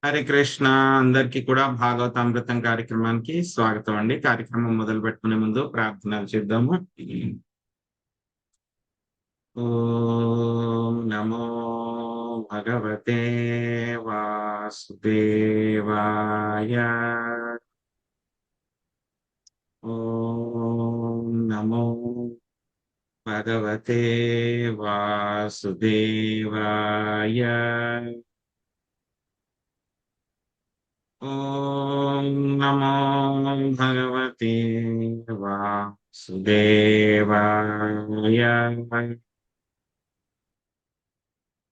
హరే కృష్ణ. అందరికీ కూడా భాగవతామృతం కార్యక్రమానికి స్వాగతం అండి. కార్యక్రమం మొదలు పెట్టుకునే ముందు ప్రార్థనలు చేద్దాము. ఓం నమో భగవతే వాసుదేవాయ. ఓం నమో భగవతే వాసుదేవాయ. ఓం నమో భగవతే వాసుదేవాయ.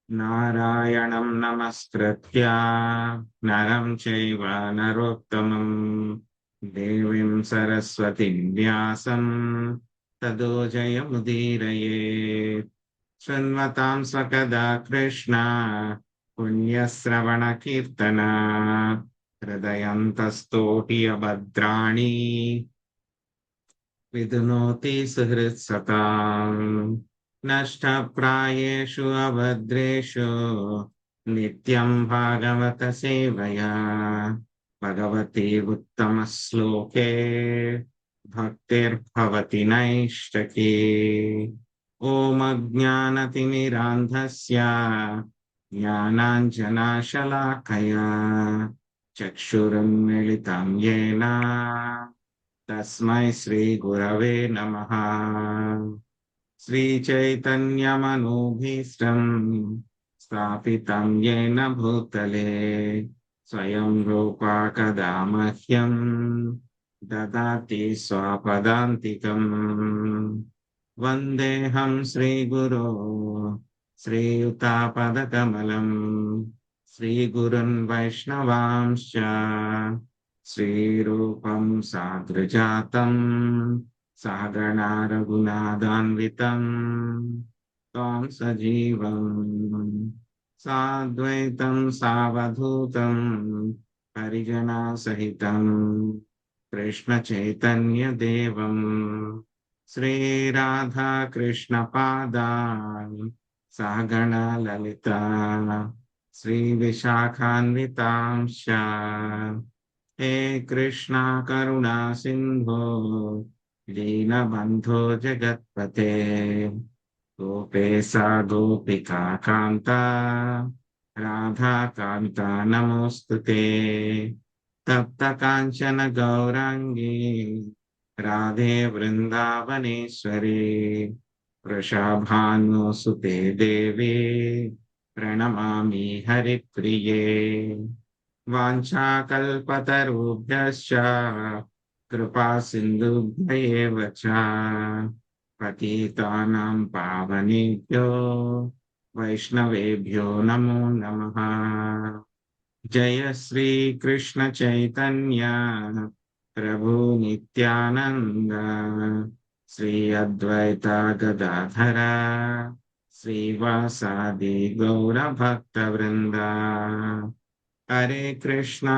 నారాయణం నమస్కృత్య నరం చైవ నరోత్తమం దేవీం సరస్వతిం వ్యాసం తదో జయముదీరయేత్. శృణ్వతాం స్వకదా కృష్ణ పుణ్యశ్రవణ కీర్తన హృదయంతస్తోటి అభద్రాణి విధునోతి సుహృత్సతాం. నష్టప్రాయేషు అభద్రేషు నిత్యం భాగవత సేవయా భగవతి ఉత్తమ శ్లోకే భక్తిర్భవతి నైష్టకీ. ఓం అజ్ఞానతిమిరాంధస్య జ్ఞానాంజనాశలాకయా చక్షురున్మిళితం యేన తస్మై శ్రీ గురవే నమః. శ్రీచైతన్యమనోభీష్టం స్థాపితం యేన భూతలే స్వయం రూపా కదా మహ్యం దదాతి స్వపదాంతికం. వందేహం శ్రీగురో శ్రీయుతాపదకమలం శ్రీగురున్ వైష్ణవాంశ్చ శ్రీరూపం సాగ్రజాతం సహగణా రఘునాథాన్వితం త్వం సజీవం సాద్వైతం సావధూతం హరిజనా సహితం కృష్ణ చైతన్య దేవం శ్రీరాధా కృష్ణ పాదాన్ సహగణ లలిత శ్రీ విశాఖాన్వితాంశ. హే కృష్ణ కరుణా సింధో దీనబంధో జగత్పతే గోపేశ గోపికా కాంత రాధాకాంత నమోస్తుతే. తప్త కాంచన గౌరాంగీ రాధే వృందావనేశ్వరి వృషభానుసుతే దేవి ప్రణమామి హరిప్రియే. వాంఛాకల్పతరుభ్యశ్చ కృపా సింధుభ్య ఏవ చ పతితానాం పావనేభ్యో వైష్ణవేభ్యో నమో నమః. జయ శ్రీ కృష్ణ చైతన్య ప్రభు నిత్యానంద శ్రీ అద్వైత గదాధర శ్రీవాసాది గౌర భక్త వృంద. హరే కృష్ణ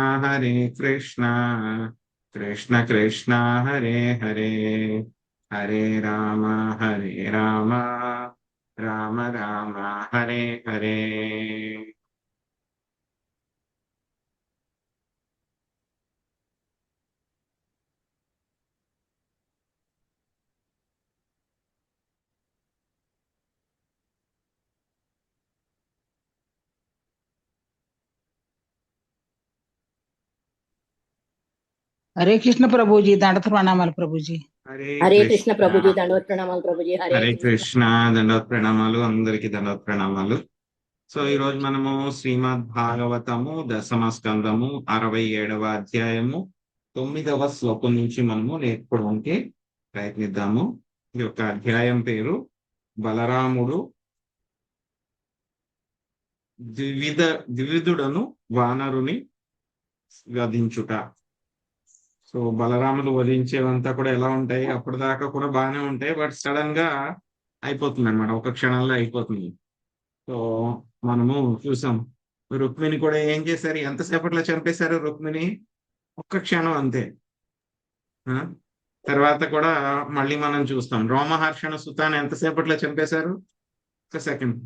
కృష్ణ కృష్ణ హరే హరే హరే రామ రామ రామ హరే హరే. हरे कृष्ण प्रभु जी దండవత్ ప్రణామాలు ప్రభుజీ. హరే కృష్ణ ప్రభుజీ దండవత్ ప్రణామాలు ప్రభుజీ. హరే కృష్ణ దండవత్ ప్రణామాలు. అందరికి దండవత్ ప్రణామాలు. సో ఈ రోజు మనము శ్రీమద్ భాగవతము దశమ స్కందము 67వ అధ్యాయము 9వ శ్లోకం నుంచి మనము నేర్చుకోవడానికి ప్రయత్నిద్దాము. ఈ యొక్క అధ్యాయం పేరు బలరాముడు ద్వివిధుడను వానరుని వధించుట. సో బలరాముడు వధించేవంతా కూడా ఎలా ఉంటాయి, అప్పటిదాకా కూడా బాగానే ఉంటాయి, బట్ సడన్ గా అయిపోతుంది అనమాట, ఒక క్షణంలో అయిపోతుంది. సో మనము చూసాం రుక్మిణి కూడా ఏం చేశారు, ఎంతసేపట్లో చంపేశారు రుక్మిణి, ఒక్క క్షణం అంతే. తర్వాత కూడా మళ్ళీ మనం చూస్తాం రోమహర్షణ సుతాన్ని ఎంతసేపట్లో చంపేశారు, ఒక సెకండ్,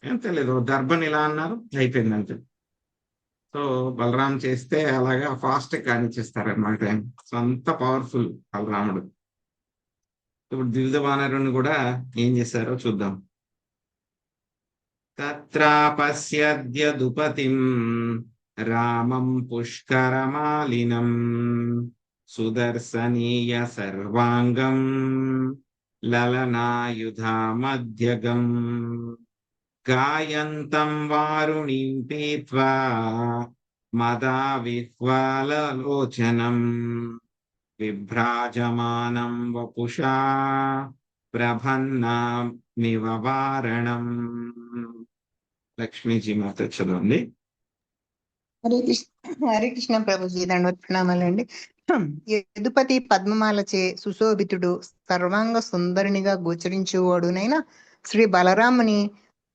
ఏం తెలియదు, దర్భన్ ఇలా అన్నారు అయిపోయింది అంతే. సో బలరాం చేస్తే అలాగా ఫాస్ట్ కానిచ్చేస్తారనమాట. సో అంత పవర్ఫుల్ బలరాముడు. ఇప్పుడు ద్వివిధ వానరుని కూడా ఏం చేశారో చూద్దాం. తత్రాపశ్యద్యదుపతిం రామం పుష్కరమాలినం సుదర్శనీయ సర్వాంగం లలనాయుధామధ్యగం గాయంతం వారుణీం పీత్వా మదా విహ్వలలోచనం విభ్రాజమానం వపుషా ప్రభన్నామివ వారణం. లక్ష్మీజీ మాత చదవండి. హరే కృష్ణ ప్రభుజీ దండవత్ ప్రణామాలండి. యదుపతి పద్మమాలచే సుశోభితుడు సర్వాంగ సుందరునిగా గోచరించువాడునైన శ్రీ బలరాముని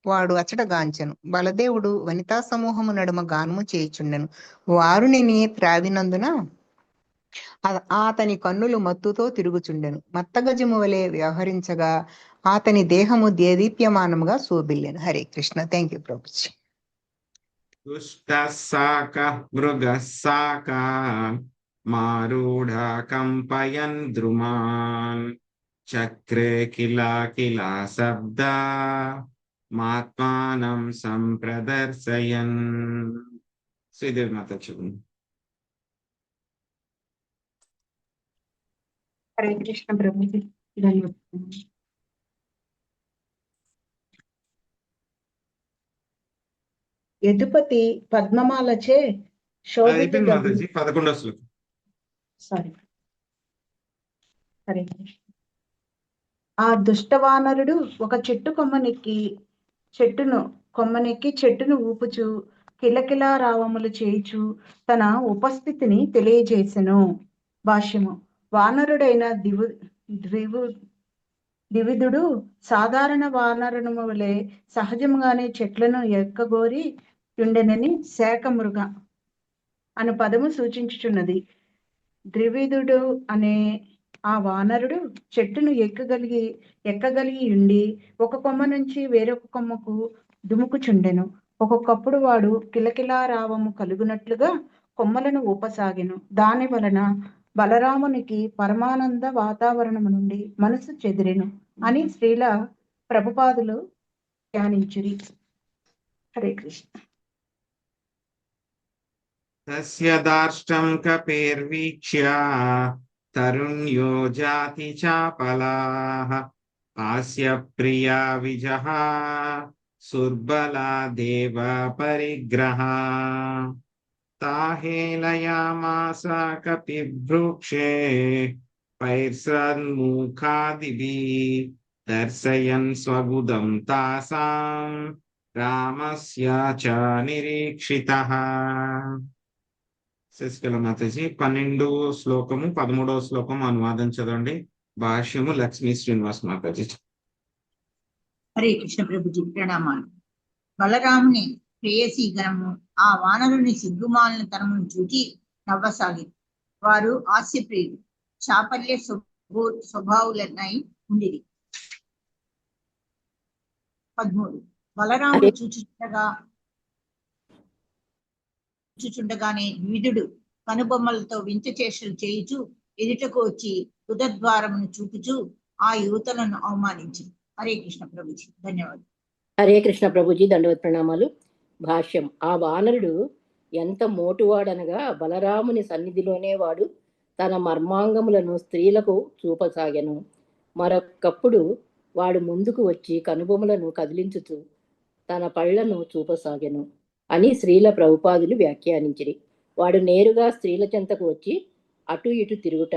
వాడు అచటగాంచెను. బలదేవుడు వనితా సమూహము నడుమ గానము చేయుచుండెను. వారునిని త్రావినందున అతని కన్నులు మత్తుతో తిరుగుచుండెను. మత్తగజము వలె వ్యవహరించగా అతని దేహము దేదీప్యమానముగా శోభిల్లెను. హరే కృష్ణ. Thank you Prabhuji. దుష్టః సాకః మృగः సాకా మారూఢా కంపయన్ ద్రుమాన్ చక్రే కిలా కిలా శబ్దా మాత్మానం సంప్రదర్శయన్. శ్రీదేవి మాత చదువు. హరే కృష్ణ ప్రభుజీ ధన్యవాదాలు. యదుపతి పద్మమాలచే అయిపోయింది మాతాజీ, 11వ శ్లోకం. సారీ. హరే కృష్ణ. ఆ దుష్టవానరుడు ఒక చెట్టును ఊపుచు కిలకిలా రావములు చేయుచు తన ఉపస్థితిని తెలియజేసెను. భాష్యము. వానరుడైన ద్వివిధుడు సాధారణ వానరుని వలె సహజంగానే చెట్లను ఎక్కగోరి ఉండెనని శాఖమృగ అను పదము సూచించుచున్నది. ద్వివిధుడు అనే ఆ వానరుడు చెట్టును ఎక్కగలిగి ఉండి ఒక కొమ్మ నుంచి వేరొక కొమ్మకు దుముకుచుండెను. ఒక్కొక్కప్పుడు వాడు కిలకిలా రావము కలుగునట్లుగా కొమ్మలను ఊపసాగెను. దాని వలన బలరామునికి పరమానంద వాతావరణము నుండి మనసు చెదిరెను అని శ్రీల ప్రభుపాదులు ధ్యానించురి. హరే కృష్ణ. తస్య దార్ష్టం కపేర్వీక్ష్య తరుణ్యో జాతి చాపలాః హాస్య ప్రియా విజహ సుర్బలా దేవ పరిగ్రహ తాహేలయామాస కపివృక్షే పైర్సన్ముఖాదిభిః దర్శయన్ స్వబుధం తాసాం రామస్య చ నిరీక్షితః. శశికళ మాతాజీ 12వ శ్లోకము 13వ శ్లోకము అనువాదం చదవండి. భాష్యము లక్ష్మీ శ్రీనివాస్ మాతాజీ. హరే కృష్ణ ప్రభుజీ ప్రణామాలు. బలరాముని ప్రేయసీ గణము ఆ వానరుని సిగ్గుమాలిన తనమును చూచి నవ్వసాగి వారు హాస్యప్రియులు చాపల్య స్వభావులనై ఉండిరి. 13. బలరాముడు చూచుచుండగానే వివిధుడు కనుబొమ్మలతో వింత చేష్టలు చేయుచు ఎదుటకు వచ్చి ఉదద్వారమును చూపుచు ఆ యువతలను అవమానించి. హరే కృష్ణ ప్రభుజీ ధన్యవాదాలు. హరే కృష్ణ ప్రభుజీ దండవత్ ప్రణామాలు. భాష్యం. ఆ వానరుడు ఎంత మోటువాడనగా బలరాముని సన్నిధిలోనే వాడు తన మర్మాంగములను స్త్రీలకు చూపసాగెను. మరొకప్పుడు వాడు ముందుకు వచ్చి కనుబొమ్మలను కదిలించుతూ తన పళ్లను చూపసాగెను అని శ్రీల ప్రభుపాదులు వ్యాఖ్యానించిరి. వాడు నేరుగా స్త్రీల చెంతకు వచ్చి అటు ఇటు తిరుగుట,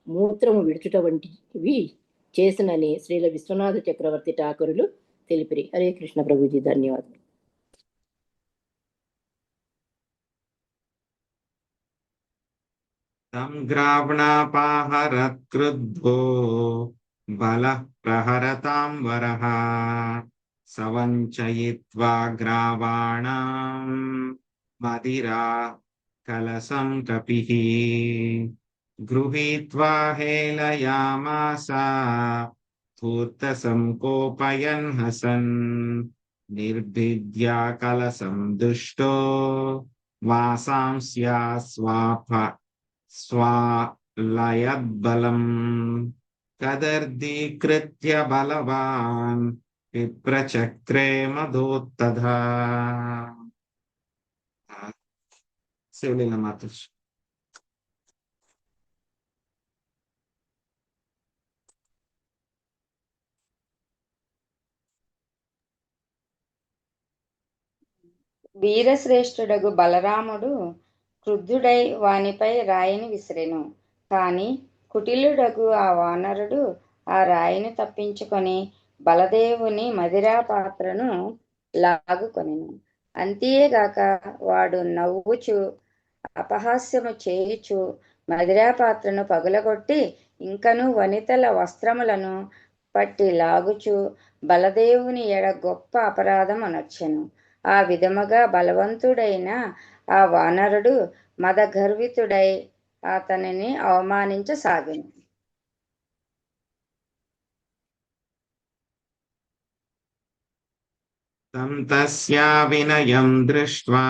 మూత్రము విడుచుట వంటివి చేసినని శ్రీల విశ్వనాథ చక్రవర్తి ఠాకూరులు తెలిపిరి. హరే కృష్ణ ప్రభుజీ ధన్యవాదాలు. సంగ్రావణాపహరత్క్రుద్ధో బలః ప్రహరతాం వరః సవంచయిత్వా గ్రావాణాం మదిరా కలసం కపిః గృహీత్వా హేళయామాస ధూర్తసం కోపయన్ హసన్ నిర్భిద్యా కలసం దుష్టో వాసాంస్యా స్వాలయద్బలం కదర్దీకృత్య బలవాన్ విప్రచక్రే మధోత్తధా. శివలీల మాతాజీ. వీరశ్రేష్ఠుడగు బలరాముడు క్రుద్ధుడై వానిపై రాయిని విసిరెను. కాని కుటిలుడగు ఆ వానరుడు ఆ రాయిని తప్పించుకొని బలదేవుని మదిరా పాత్రను లాగుకొనెను. అంతేగాక వాడు నవ్వుచు అపహాస్యము చేయుచు మదిరా పాత్రను పగులగొట్టి ఇంకను వనితల వస్త్రములను పట్టి లాగుచు బలదేవుని ఎడ గొప్ప అపరాధం అనర్చెను. ఆ విధముగా బలవంతుడైన ఆ వానరుడు మదగర్వితుడై అతనిని అవమానించసాగెను. తం తస్యా వినయం దృష్ట్వా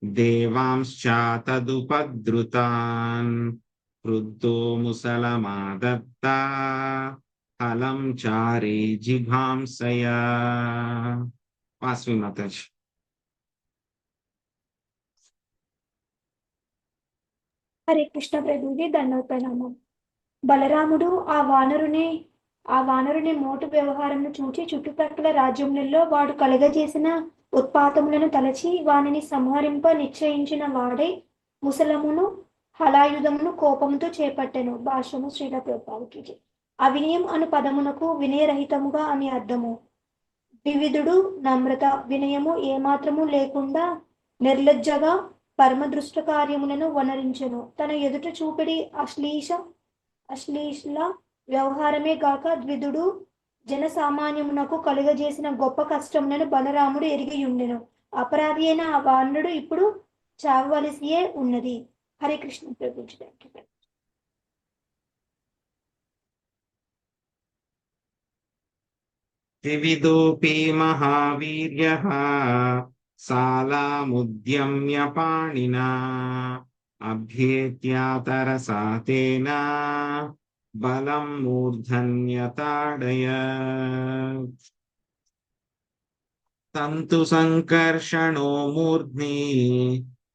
దేవాంశ్చాతదుపద్రుతాన్ క్రుద్ధో ముసలమాదత్తా హలం చారే జిఘాంసయా. వాస్వి మాతాజీ. హరే కృష్ణ ప్రభుజీ దండవత్ ప్రణామం. బలరాముడు ఆ వానరుని మోటు వ్యవహారంను చూచి చుట్టుపక్కల రాజ్యములలో వాడు కలగజేసిన ఉత్పాతములను తలచి వానిని సంహరింప నిశ్చయించిన వాడై ముసలమును హలాయుధమును కోపముతో చేపట్టెను. భాష్యము శ్రీల ప్రభుపాదకి. అవినయం అను పదమునకు వినయరహితముగా అని అర్థము. వివిధుడు నమ్రత వినయము ఏమాత్రము లేకుండా నిర్లజ్జగా పరమదృష్ట కార్యములను వనరించెను. తన ఎదుట చూపిడి అశ్లీల వ్యవహారమే గాక ద్విధుడు జనసామాన్యమునకు కలుగజేసిన గొప్ప కష్టములను బలరాముడు ఎరిగి ఉండెను. అపరాధి అయిన ఆ వానరుడు ఇప్పుడు చావవలసియే ఉన్నది. హరే కృష్ణ ప్రభుజీ. త్రివిధోపి మహావీర్యః సాలాముద్యమ్య పాణినా అభ్యేత్యాతరసా తేన బలం మూర్ధన్యతాడయత్. తంతు సంకర్షణో మూర్ధ్ని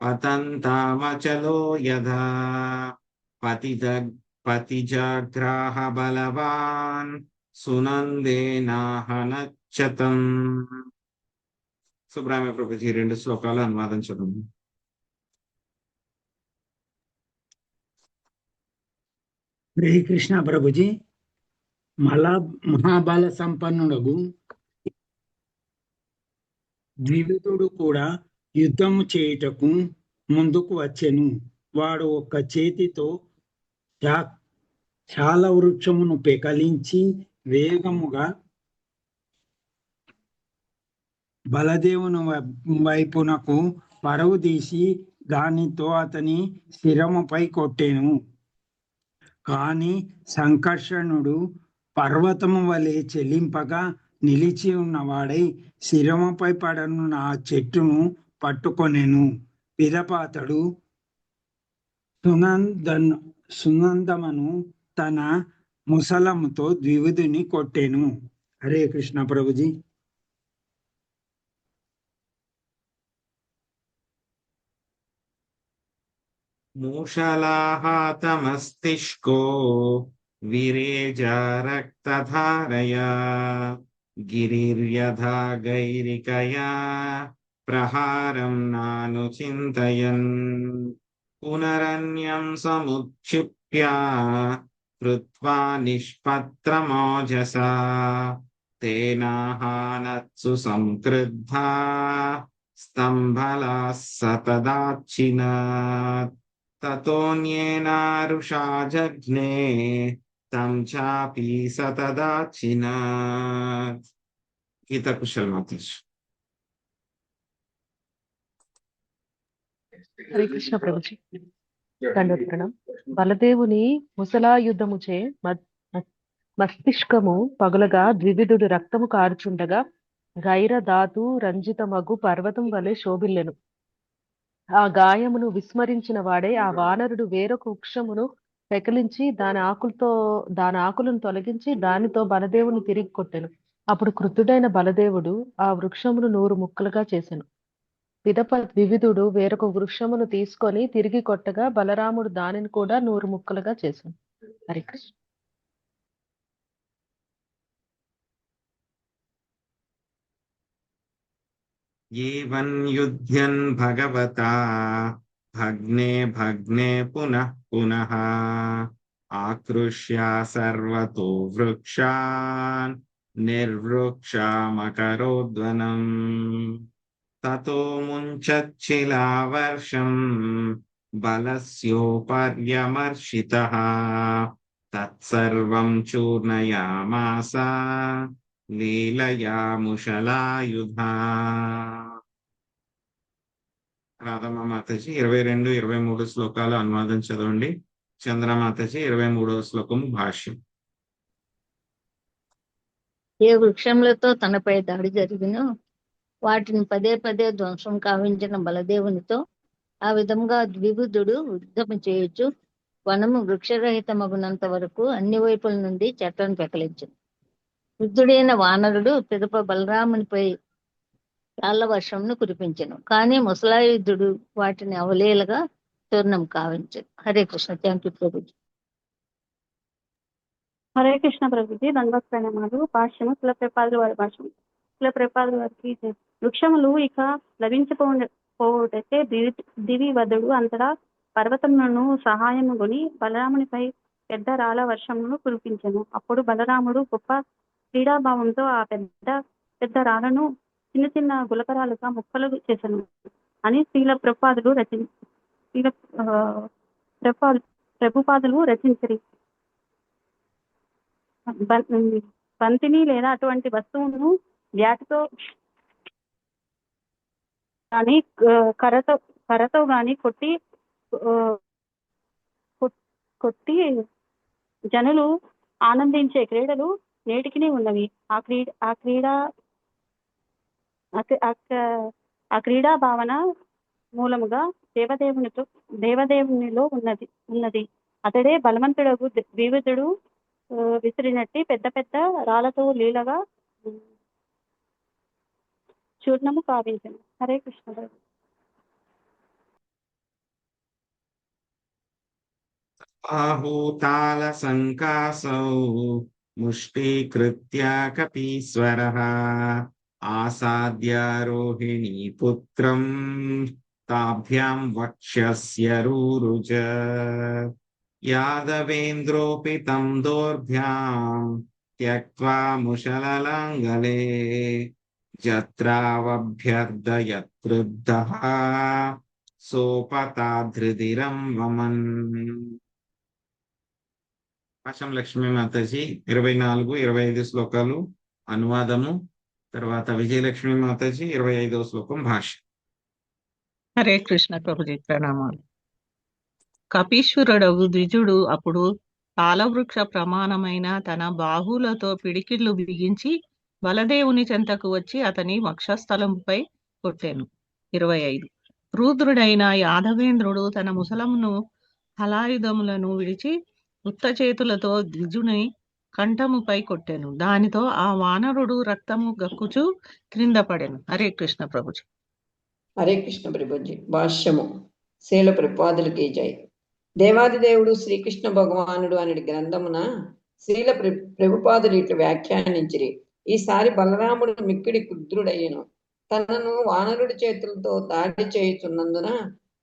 పతంతామచలో యథా పతిజగ్రాహ బలవాన్ సునందేనాహనచ్చతం. సుబ్రహ్మణ్య ప్రభుజీ 2 శ్లోకాలు అనువాదం చదువు. హరే కృష్ణ ప్రభుజీ. మహాబల సంపన్నుడగు ద్వివిధుడు కూడా యుద్ధము చేయుటకు ముందుకు వచ్చెను. వాడు ఒక్క చేతితో చాలా వృక్షమును పెకలించి వేగముగా బలదేవుని వైపునకు పరుగు తీసి దానితో అతని శిరముపై కొట్టెను. కాని సంకర్షణుడు పర్వతము వలె చెలింపగా నిలిచి ఉన్నవాడై శిరముపై పడనున్న ఆ చెట్టును పట్టుకొనెను. పిదప అతడు సునందమను తన ముసలముతో ద్వివిధుని కొట్టెను. హరే కృష్ణ ప్రభుజీ. మూషలాహాతమస్తిష్కో విరేజారక్తధారయా గిరిర్యథా గైరికయా ప్రహారం నాను చింతయన్ పునరన్యం సముక్షిప్య కృత్వా నిష్పత్రమోజసా తేనాహానత్సు సంక్రుద్ధా స్తంభలా సతదాచ్చినాత్ తతోన్యేనారుషా జఘ్నే తం చాపి సతదాచ్చినాత్. గీత కుశల్ మాతాజీ. హరే కృష్ణ ప్రభుజీ దండోత్ప్రణం. బలదేవుని ముసలాయుధముచే మస్తిష్కము పగులగా ద్వివిధుడు రక్తము కారుచుండగా గైర ధాతు రంజితమగు పర్వతం వలె శోభిల్లెను. ఆ గాయమును విస్మరించిన వాడే ఆ వానరుడు వేరొక వృక్షమును పెకిలించి దాని ఆకులను తొలగించి దానితో బలదేవుని తిరిగి కొట్టెను. అప్పుడు క్రుద్ధుడైన బలదేవుడు ఆ వృక్షమును 100 ముక్కలుగా చేసెను. పిదప వివిధుడు వేరొక వృక్షమును తీసుకొని తిరిగి కొట్టగా బలరాముడు దానిని కూడా 100 ముక్కలుగా చేశాను. హరే కృష్ణ. ఏవన్ యుధ్యన్ భగవతా భగ్నే భగ్నే పునః పునః ఆకృష్య సర్వతో వృక్షాన్ నిర్వృక్షామకరోద్వనం తతో ముంచచ్చిలావర్షం బలస్యోపర్యమర్షితః తత్సర్వం చూర్ణయామాస లీలయా ముషలాయుధా. రాధమ్మ మాతాజీ 22, 23 శ్లోకాలు అనువాదం చదవండి. చంద్రమాతాజీ 23వ శ్లోకం భాష్యం. ఏ వృక్షములతో తనపై దాడి జరిగినో వాటిని పదే పదే ధ్వంసం కావించిన బలదేవునితో ఆ విధంగా ద్విబుద్ధుడు యుద్ధము చేయొచ్చు వనము వృక్షరహితమగునంత వరకు అన్ని వైపుల నుండి చెట్లను పెకలించింది. వృద్ధుడైన వానరుడు పిదప బలరామునిపై రాళ్ల వర్షంను కురిపించెను. కానీ ముసలాయుద్ధుడు వాటిని అవలీలగా చూర్ణం కావించను. హరే కృష్ణ. Thank you Prabhuji. హరే కృష్ణ ప్రభుజీ. దండవత్ ప్రణామాలు. భాష్యము కులప్రపాదుల వారి భాష్యం. కులప్రపాదుల వారికి వృక్షములు ఇక లభించకపోవటైతే దివివదుడు అంతటా పర్వతములను సహాయము కొని బలరామునిపై పెద్ద రాళ్ళ వర్షమును కురిపించెను. అప్పుడు బలరాముడు గొప్ప క్రీడాభావంతో ఆ పెద్ద పెద్ద రాళ్లను చిన్న చిన్న గులకరాలుగా ముక్కలు చేశాను అని ప్రభుపాదులు రచించరి. బంతిని లేదా అటువంటి వస్తువును బ్యాటుతో కానీ కర్రతో గాని కొట్టి జనులు ఆనందించే క్రీడలు నేటికి ఉన్నవి. ఆ క్రీడా భావన మూలముగా దేవదేవునిలో ఉన్నది. అతడే బలవంతుడకు వివిధుడు విసిరినట్టి పెద్ద పెద్ద రాళ్లతో లీలగా చూర్ణము కావించను. హరే కృష్ణ. ఆహూతాల సంకాసౌ ముష్టీకృత్య కపీశ్వరః ఆసాద్య రోహిణీ పుత్రం తాభ్యాం వక్ష్యస్య రూరుజ యాదవేంద్రోపి తం దోర్భ్యాం త్యక్త్వా ముషలలాంగలే జత్రావభ్యర్థయత్క్రుద్ధః సోపతాధృదిరం వమన్. పాశం లక్ష్మీ మాతాజీ 24, 25 శ్లోకాలు అనువాదము. తర్వాత విజయలక్ష్మి మాతాజీ 25వ శ్లోకం భాష్యం. హరే కృష్ణ ప్రభుజీ. ప్రణామాలు. కపీశ్వరుడగు ద్విజుడు అప్పుడు తాళవృక్ష ప్రమాణమైన తన బాహువులతో పిడికిళ్లు బిగించి బలదేవుని చెంతకు వచ్చి అతని వక్షస్థలంపై కొట్టెను. 25. రూద్రుడైన యాదవేంద్రుడు తన ముసలమును హలాయుధములను విడిచి ఉత్త చేతులతో ద్విజుని కంఠముపై కొట్టెను. దానితో ఆ వానరుడు రక్తము గక్కుచు క్రింద పడెను. హరే కృష్ణ ప్రభుజీ. హరే కృష్ణ ప్రభుజీ. భాష్యము శీల ప్రపాదులకి జై. దేవాదిదేవుడు శ్రీకృష్ణ భగవానుడు అనే గ్రంథమున శ్రీల ప్రభుపాదులు ఇట్లు వ్యాఖ్యానించిరి. ఈసారి బలరాముడు మిక్కిడి క్రుద్ధుడయ్యను. తనను వానరుడి చేతులతో దాడి చేయుచున్నందున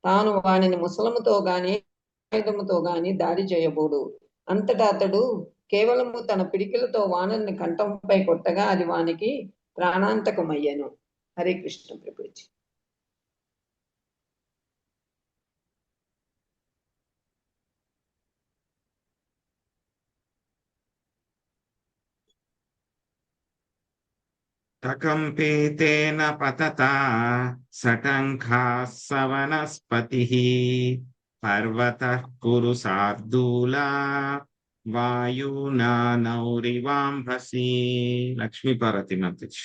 తాను వానిని ముసలముతో గాని ఆయుధముతో గాని దాడి చేయబోడు. అంతటా అతడు కేవలము తన పిడికిలతో వానరుని కంఠంపై కొట్టగా అది వానికి ప్రాణాంతకమయ్యను. హరే కృష్ణ ప్రభుజీ. తకంపేతేన పతతా సటంఖాస్స వనస్పతిః పర్వతః కురు శార్దూలా వాయునా నౌరివాంభసి. లక్ష్మీపార్వతి మాతాజీ.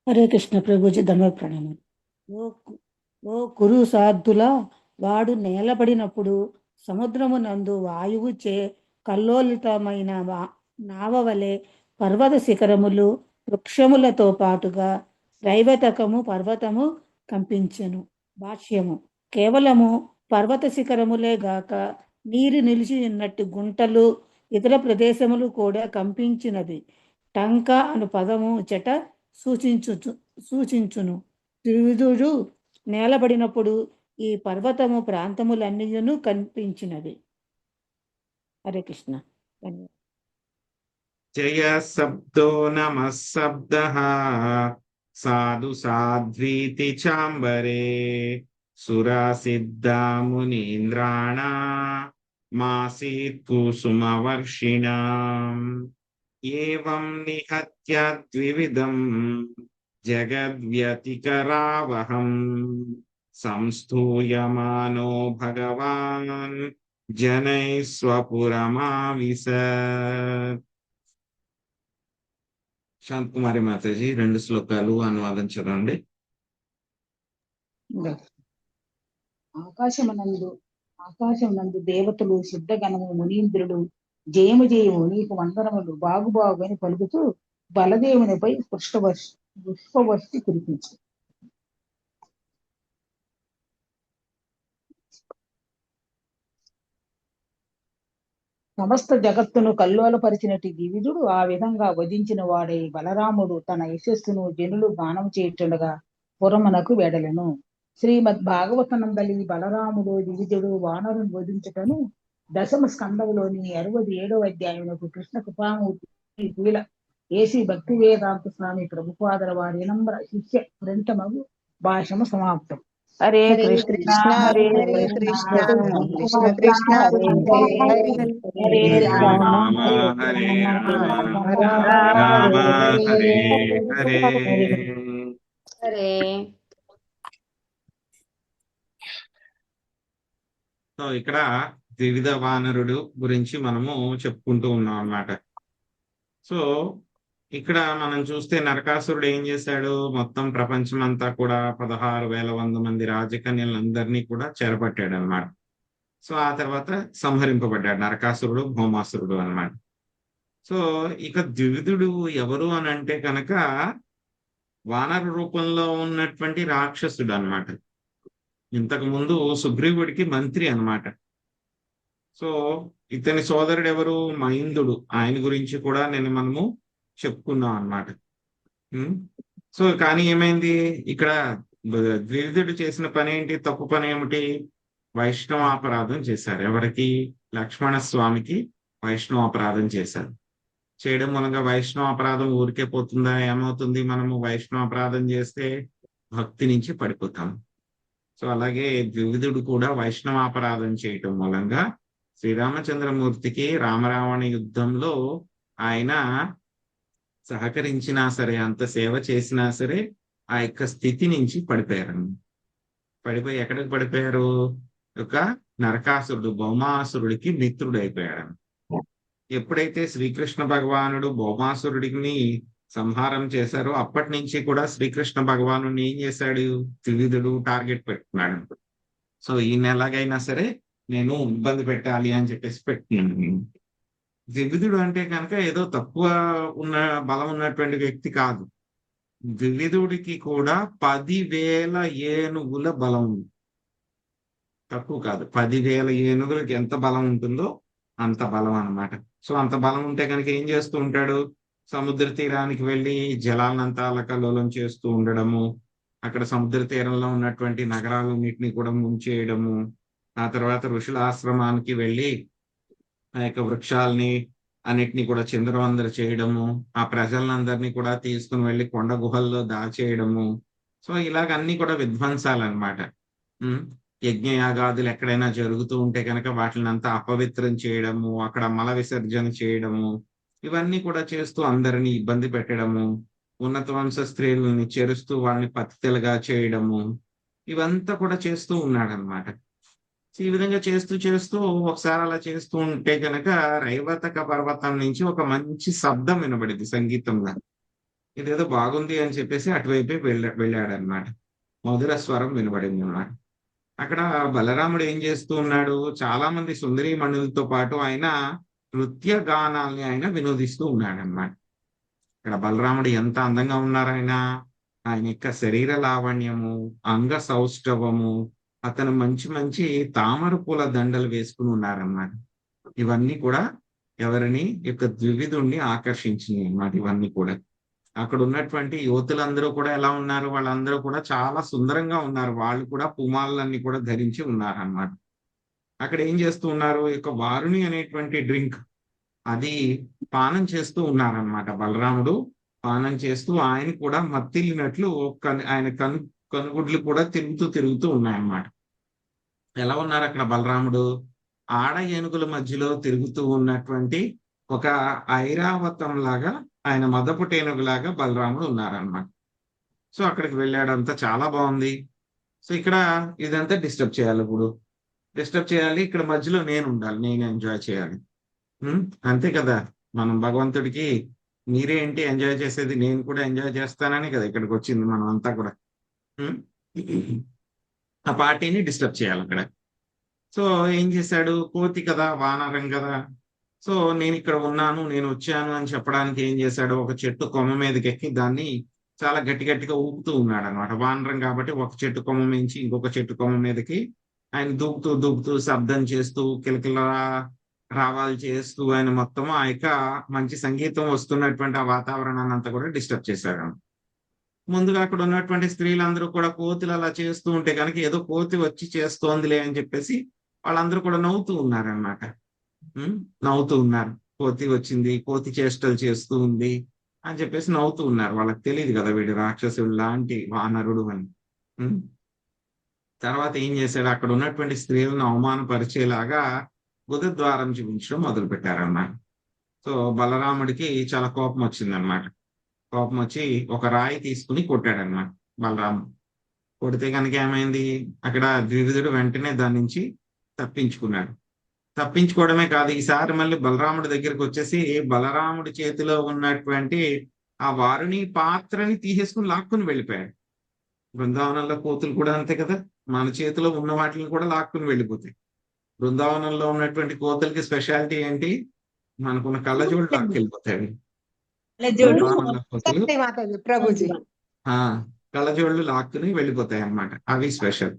హరే కృష్ణ ప్రభుజీ ధన్యవాద ప్రణామం. ఓ కురు సాధుల వాడు నేలబడినప్పుడు సముద్రము నందు వాయువు చే కల్లోలితమైన నావ వలె పర్వత శిఖరములు వృక్షములతో పాటుగా రైవతకము పర్వతము కంపించెను. భాష్యము: కేవలము పర్వత శిఖరములే గాక నీరు నిలిచి ఉన్నట్టు గుంటలు ఇతర ప్రదేశములు కూడా కంపించినవి. టంక అను పదము చెట సూచించును. త్రివిధుడు నేలబడినప్పుడు ఈ పర్వతము ప్రాంతములన్నీయును కనిపించినవి. హరే కృష్ణ. ధన్యవాదాలు. జయ శబ్దో నమః శబ్దః సాధు సాధ్వీతి చాంబరే సురా సిద్ధా మునీంద్రాణ మాసీత్ కుసుమవర్షిణాం ఏవం నిహత్య ద్వివిధం జగద్వ్యతికరావహం సంస్థూయమానో భగవాన్ జనై స్వపురమావిశత్. శాంతకుమారి మాతాజీ 2 శ్లోకాలు అనువాదం చదవండి. ఆకాశమునందు దేవతలు సిద్ధగణము మునీంద్రుడు జయము జయము నీకు వందనములు బాగు బాగు అని పలుకుతూ బలదేవునిపై పుష్పవర్షి కురిపించు. సమస్త జగత్తును కల్లోలపరిచినట్టు దివిదుడు ఆ విధంగా వధించిన వాడై బలరాముడు తన యశస్సును జనులు గానం చేయుచుండగా పురమునకు వెడలెను. శ్రీమద్ భాగవతనందలి బలరాముడు దివిదుడు వానరుని వధించుటను దశమ స్కందములోని 67వ అధ్యాయమునకు కృష్ణ కృపామూర్తి ఏసీ భక్తి వేదాంత స్వామి ప్రభుపాదర వారి వినమ్ర శిష్య గ్రంథమగు భాషము సమాప్తం. హరే కృష్ణ హరే కృష్ణ కృష్ణ కృష్ణ హరే హరే రామ హరే రామ హరే హరే. హరే. సో ఇక్కడ ద్వివిధ వానరుడు గురించి మనము చెప్పుకుంటూ ఉన్నాం అన్నమాట. సో ఇక్కడ మనం చూస్తే నరకాసురుడు ఏం చేశాడు, మొత్తం ప్రపంచం అంతా కూడా 16,100 మంది రాజకన్యలందరినీ కూడా చెరపట్టాడు అనమాట. సో ఆ తర్వాత సంహరింపబడ్డాడు నరకాసురుడు, భౌమాసురుడు అన్నమాట. సో ఇక ద్వివిధుడు ఎవరు అని అంటే కనుక వానర రూపంలో ఉన్నటువంటి రాక్షసుడు అన్నమాట. ఇంతకు ముందు సుగ్రీవుడికి మంత్రి అన్నమాట. సో ఇతని సోదరుడు ఎవరు, మైందుడు. ఆయన గురించి కూడా మనము చెప్పుకున్నాం అన్నమాట. సో కానీ ఏమైంది, ఇక్కడ ద్వివిధుడు చేసిన పని ఏంటి, తప్పు పని ఏమిటి, వైష్ణవాపరాధం చేశారు. ఎవరికి, లక్ష్మణ స్వామికి వైష్ణవాపరాధం చేశారు. చేయడం మూలంగా వైష్ణవాపరాధం ఊరికే పోతుందా, ఏమవుతుంది, మనము వైష్ణవాపరాధం చేస్తే భక్తి నుంచి పడిపోతాం. సో అలాగే ద్వివిధుడు కూడా వైష్ణవాపరాధం చేయటం మూలంగా శ్రీరామచంద్రమూర్తికి రామరావణ యుద్ధంలో ఆయన సహకరించినా సరే, అంత సేవ చేసినా సరే ఆ యొక్క స్థితి నుంచి పడిపోయారు. పడిపోయి ఎక్కడికి పడిపోయారు, ఒక నరకాసురుడు భౌమాసురుడికి మిత్రుడు అయిపోయాడు. ఎప్పుడైతే శ్రీకృష్ణ భగవానుడు భౌమాసురుడిని సంహారం చేశారో అప్పటి నుంచి కూడా శ్రీకృష్ణ భగవాను ఏం చేశాడు, ద్వివిధుడు టార్గెట్ పెట్టుకున్నాడు. సో ఈయన ఎలాగైనా సరే నేను ఇబ్బంది పెట్టాలి అని చెప్పేసి పెట్టినాను. ద్వివిధుడు అంటే కనుక ఏదో తక్కువ బలం ఉన్నటువంటి వ్యక్తి కాదు. ద్వివిధుడికి కూడా 10,000 ఏనుగుల బలం ఉంది. తక్కువ కాదు, 10,000 ఏనుగులకి ఎంత బలం ఉంటుందో అంత బలం అన్నమాట. సో అంత బలం ఉంటే కనుక ఏం చేస్తూ ఉంటాడు, సముద్ర తీరానికి వెళ్ళి జలాలనంతా అలకల్లోలం చేస్తూ ఉండడము, అక్కడ సముద్ర తీరంలో ఉన్నటువంటి నగరాలన్నింటినీ కూడా ముంచేయడము, ఆ తర్వాత ఋషుల ఆశ్రమానికి వెళ్ళి ఆ యొక్క వృక్షాలని అన్నిటినీ కూడా చిందరవందర చేయడము, ఆ ప్రజలందరినీ కూడా తీసుకుని వెళ్ళి కొండ గుహల్లో దాచేయడము. సో ఇలాగ అన్ని కూడా విధ్వంసాలన్నమాట. యజ్ఞయాగాదులు ఎక్కడైనా జరుగుతూ ఉంటే కనుక వాటిని అంతా అపవిత్రం చేయడము, అక్కడ మల విసర్జన చేయడము, ఇవన్నీ కూడా చేస్తూ అందరినీ ఇబ్బంది పెట్టడము, ఉన్నత వంశ స్త్రీలని చేరుస్తూ వాళ్ళని పతితలుగా చేయడము, ఇవంతా కూడా చేస్తూ ఉన్నాడు అనమాట. ఈ విధంగా చేస్తూ చేస్తూ ఒకసారి అలా చేస్తూ ఉంటే కనుక రైవతక పర్వతం నుంచి ఒక మంచి శబ్దం వినబడింది సంగీతంగా. ఇదేదో బాగుంది అని చెప్పేసి అటువైపే వెళ్ళాడనమాట. మధుర స్వరం వినబడింది అన్నమాట. అక్కడ బలరాముడు ఏం చేస్తూ ఉన్నాడు, చాలా మంది సుందరీమణులతో పాటు ఆయన నృత్య గానాల్ని ఆయన వినోదిస్తూ ఉన్నాడన్నమాట. ఇక్కడ బలరాముడు ఎంత అందంగా ఉన్నారు ఆయన యొక్క శరీర లావణ్యము, అంగ సౌష్ఠవము, అతను మంచి మంచి తామర పూల దండలు వేసుకుని ఉన్నారన్నమాట. ఇవన్నీ కూడా ఎవరిని యొక్క ద్వివిధుణ్ణి ఆకర్షించినాయి అన్నమాట. ఇవన్నీ కూడా అక్కడ ఉన్నటువంటి యువతులందరూ కూడా ఎలా ఉన్నారు, వాళ్ళందరూ కూడా చాలా సుందరంగా ఉన్నారు. వాళ్ళు కూడా పుమాలన్నీ కూడా ధరించి ఉన్నారన్నమాట. అక్కడ ఏం చేస్తూ ఉన్నారు, ఈ యొక్క వారుణి అనేటువంటి డ్రింక్ అది పానం చేస్తూ ఉన్నారనమాట. బలరాముడు పానం చేస్తూ ఆయన కూడా మత్తిల్లినట్లు ఆయన కనుగుడ్లు కూడా తిరుగుతూ ఉన్నాయన్నమాట. ఎలా ఉన్నారు అక్కడ బలరాముడు, ఆడ ఏనుగుల మధ్యలో తిరుగుతూ ఉన్నటువంటి ఒక ఐరావతం లాగా, ఆయన మదపుటేనుగులాగా బలరాముడు ఉన్నారనమాట. సో అక్కడికి వెళ్ళాడంతా చాలా బాగుంది. సో ఇక్కడ ఇదంతా డిస్టర్బ్ చేయాలి, ఇప్పుడు డిస్టర్బ్ చేయాలి, ఇక్కడ మధ్యలో నేను ఉండాలి, నేను ఎంజాయ్ చేయాలి. అంతే కదా, మనం భగవంతుడికి మీరేంటి ఎంజాయ్ చేసేది, నేను కూడా ఎంజాయ్ చేస్తానని కదా ఇక్కడికి వచ్చింది మనం అంతా కూడా. ఆ పార్టీని డిస్టర్బ్ చేయాలి అక్కడ. సో ఏం చేశాడు, కోతి కదా, వానరం కదా, సో నేను ఇక్కడ ఉన్నాను, నేను వచ్చాను అని చెప్పడానికి ఏం చేశాడు, ఒక చెట్టు కొమ్మ మీదకి ఎక్కి దాన్ని చాలా గట్టిగా ఊపుతూ ఉన్నాడు అనమాట. వానరం కాబట్టి ఒక చెట్టు కొమ్మ మించి ఇంకొక చెట్టు కొమ్మ మీదకి ఆయన దూకుతూ శబ్దం చేస్తూ కిలకిల రావాలు చేస్తూ ఆయన మొత్తం ఆ యొక్క మంచి సంగీతం వస్తున్నటువంటి ఆ వాతావరణాన్ని అంతా కూడా డిస్టర్బ్ చేశాడు. ముందుగా అక్కడ ఉన్నటువంటి స్త్రీలందరూ కూడా కోతులు అలా చేస్తూ ఉంటే కనుక ఏదో కోతి వచ్చి చేస్తోందిలే అని చెప్పేసి వాళ్ళందరూ కూడా నవ్వుతూ ఉన్నారనమాట. నవ్వుతూ ఉన్నారు, కోతి వచ్చింది, కోతి చేష్టలు చేస్తూ ఉంది అని చెప్పేసి నవ్వుతూ ఉన్నారు. వాళ్ళకి తెలియదు కదా వీడు రాక్షసుడు లాంటి వానరుడు అని. తర్వాత ఏం చేశాడు, అక్కడ ఉన్నటువంటి స్త్రీలను అవమానపరిచేలాగా గుదద్వారం చూపించడం మొదలు పెట్టారన్నమాట. సో బలరాముడికి చాలా కోపం వచ్చిందనమాట. కోపం వచ్చి ఒక రాయి తీసుకుని కొట్టాడనమాట బలరాముడు. కొడితే కనుక ఏమైంది, అక్కడ ద్వివిధుడు వెంటనే దాని నుంచి తప్పించుకున్నాడు. తప్పించుకోవడమే కాదు, ఈసారి మళ్ళీ బలరాముడి దగ్గరికి వచ్చేసి బలరాముడి చేతిలో ఉన్నటువంటి ఆ వారుని పాత్రని తీసేసుకుని లాక్కుని వెళ్ళిపోయాడు. బృందావనంలో కోతులు కూడా అంతే కదా, మన చేతిలో ఉన్న వాటిని కూడా లాక్కుని వెళ్ళిపోతాయి. బృందావనంలో ఉన్నటువంటి కోతులకి స్పెషాలిటీ ఏంటి, మనకున్న కళ్ళజోడు లాక్కెళ్ళిపోతాయి. కోతులు కళ్ళజోళ్ళు లాక్కుని వెళ్ళిపోతాయి అన్నమాట, అవి స్పెషల్.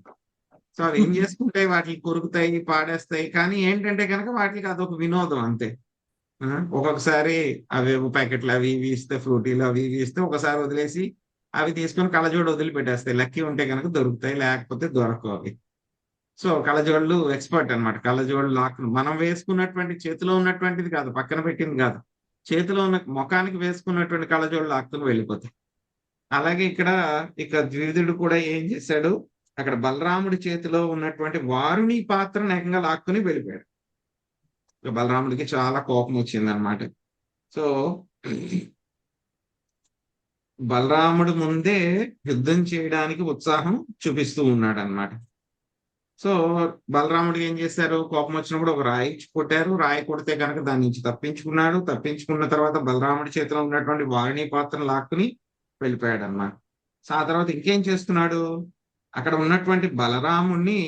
సో అవి ఏం చేసుకుంటాయి, వాటికి కొరుకుతాయి, పాడేస్తాయి. కానీ ఏంటంటే కనుక వాటికి అదొక వినోదం అంతే. ఒక్కొక్కసారి అవి ప్యాకెట్లు అవి ఇవి ఇస్తే, ఫ్రూటీలు అవి ఇవి ఇస్తే ఒకసారి వదిలేసి అవి తీసుకొని కళ్ళజోడు వదిలిపెట్టేస్తాయి. లక్కీ ఉంటే కనుక దొరుకుతాయి, లేకపోతే దొరకవు అవి. సో కళ్ళజోళ్ళు ఎక్స్పర్ట్ అనమాట. కళ్ళజోళ్ళు లాక్ మనం వేసుకున్నటువంటి చేతిలో ఉన్నటువంటిది కాదు, పక్కన పెట్టింది కాదు, చేతిలో ఉన్న ముఖానికి వేసుకున్నటువంటి కళ్ళజోళ్ళు లాక్కుని వెళ్ళిపోతాయి. అలాగే ఇక్కడ ద్వివిధుడు కూడా ఏం చేశాడు, అక్కడ బలరాముడి చేతిలో ఉన్నటువంటి వారుని పాత్రను ఏకంగా లాక్కుని వెళ్ళిపోయాడు. బలరాముడికి చాలా కోపం వచ్చిందనమాట. సో బలరాముడు ముందే యుద్ధం చేయడానికి ఉత్సాహం చూపిస్తూ ఉన్నాడు అనమాట. సో బలరాముడికి ఏం చేశారు, కోపం వచ్చినప్పుడు ఒక రాయి కొట్టారు. రాయి కొడితే కనుక దాని నుంచి తప్పించుకున్నాడు. తప్పించుకున్న తర్వాత బలరాముడి చేతిలో ఉన్నటువంటి వారుని పాత్రను లాక్కుని వెళ్ళిపోయాడు అన్నమాట. సో ఆ తర్వాత ఇంకేం చేస్తున్నాడు, అక్కడ ఉన్నటువంటి బలరాముణ్ణి